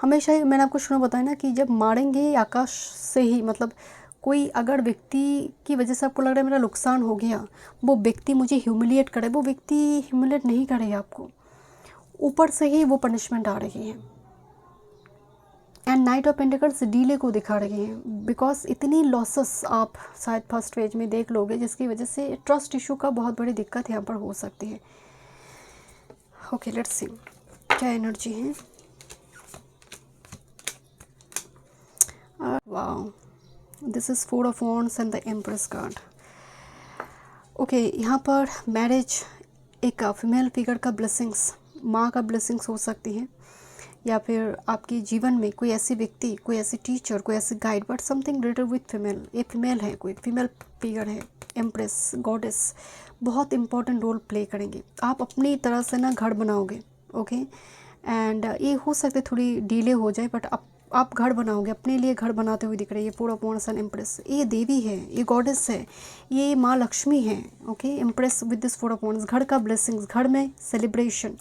हमेशा ही मैंने आपको शुरू बताया ना कि जब मारेंगे आकाश से ही, मतलब कोई अगर व्यक्ति की वजह से आपको लग रहा है मेरा नुकसान हो गया, वो व्यक्ति मुझे ह्यूमिलिएट करे, वो व्यक्ति ह्यूमिलिएट नहीं करेगा आपको, ऊपर से ही वो पनिशमेंट आ रही है। And night of pentacles delay को दिखा रही है, बिकॉज इतनी लॉसेस आप शायद फर्स्ट पेज में देख लोगे जिसकी वजह से ट्रस्ट इशू का बहुत बड़ी दिक्कत यहाँ पर हो सकती है। ओके, लेट्स सी क्या एनर्जी है। Wow, this is 4 of wands and the empress card. Okay, यहाँ पर मैरिज, एक फीमेल फिगर का ब्लेसिंग्स, माँ का ब्लेसिंग्स हो सकती है, या फिर आपके जीवन में कोई ऐसी व्यक्ति, कोई ऐसी टीचर, कोई ऐसी guide, but something related with female. ये फीमेल है, कोई फीमेल फिगर है, एम्प्रेस, गॉडेस, बहुत इंपॉर्टेंट रोल प्ले करेंगे। आप अपनी तरह से ना घर बनाओगे, ओके। एंड ये हो सकता है थोड़ी डिले हो जाए, बट आप घर बनाओगे, अपने लिए घर बनाते हुए दिख रही है। 4 ऑफ वॉन्ड्स एंड एम्प्रेस, ये देवी है, ये गॉडेस है, ये माँ लक्ष्मी है, okay. Empress with this 4 of wands, घर का ब्लेसिंग्स, घर में सेलिब्रेशन,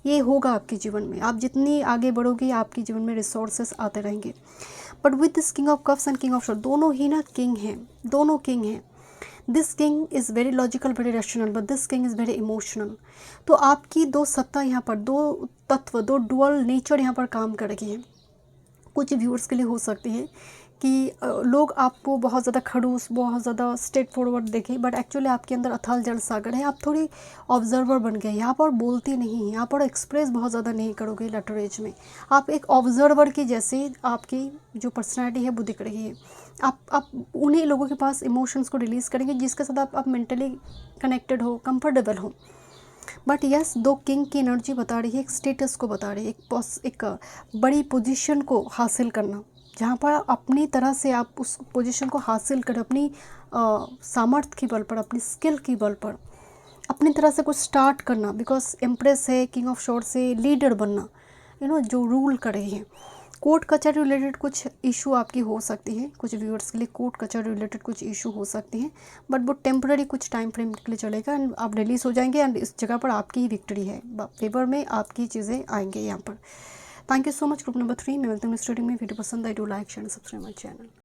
ये होगा आपके जीवन में। आप जितनी आगे बढ़ोगे आपके जीवन में रिसोर्सेस आते रहेंगे। But with this king of cups and king of shorts, दोनों ही ना किंग हैं, दोनों किंग हैं। This king is very logical, very rational, but this king is very emotional. तो आपकी दो सत्ता यहाँ पर, दो तत्व, दो डुअल नेचर यहाँ पर काम कर रही है। कुछ व्यूअर्स के लिए हो सकती है कि लोग आपको बहुत ज़्यादा खड़ूस, बहुत ज़्यादा स्ट्रेट फॉरवर्ड देखें, बट एक्चुअली आपके अंदर अथाल जल सागर है। आप थोड़ी ऑब्जर्वर बन गए, यहाँ पर बोलती नहीं हैं, यहाँ पर एक्सप्रेस बहुत ज़्यादा नहीं करोगे लेटर एज में। आप एक ऑब्जर्वर की जैसे आपकी जो पर्सनैलिटी है वो दिख रही है। आप उन्हीं लोगों के पास इमोशंस को रिलीज़ करेंगे जिसके साथ आप मेंटली कनेक्टेड हो, कंफर्टेबल हो। बट यस, दो किंग की एनर्जी बता रही है, एक स्टेटस को बता रही है, एक बड़ी पोजीशन को हासिल करना, जहाँ पर अपनी तरह से आप उस पोजीशन को हासिल करें, अपनी सामर्थ्य के बल पर, अपनी स्किल के बल पर, अपनी तरह से कुछ स्टार्ट करना। बिकॉज एम्प्रेस है, किंग ऑफ शॉर्ट्स से लीडर बनना, जो रूल कर रही है। कोर्ट कचहरी रिलेटेड कुछ इशू आपकी हो सकती है, कुछ व्यूअर्स के लिए कोर्ट कचहरी रिलेटेड कुछ इशू हो सकती हैं, बट वो टेम्पररी कुछ टाइम फ्रेम के लिए चलेगा एंड आप रिलीज़ हो जाएंगे। एंड इस जगह पर आपकी ही विक्ट्री है, फेवर में आपकी चीज़ें आएंगे यहाँ पर। Thank you so much. Group number 3 मैं मिलती हूँ स्टूडियो में। वीडियो पसंद आई, do like share subscribe my channel.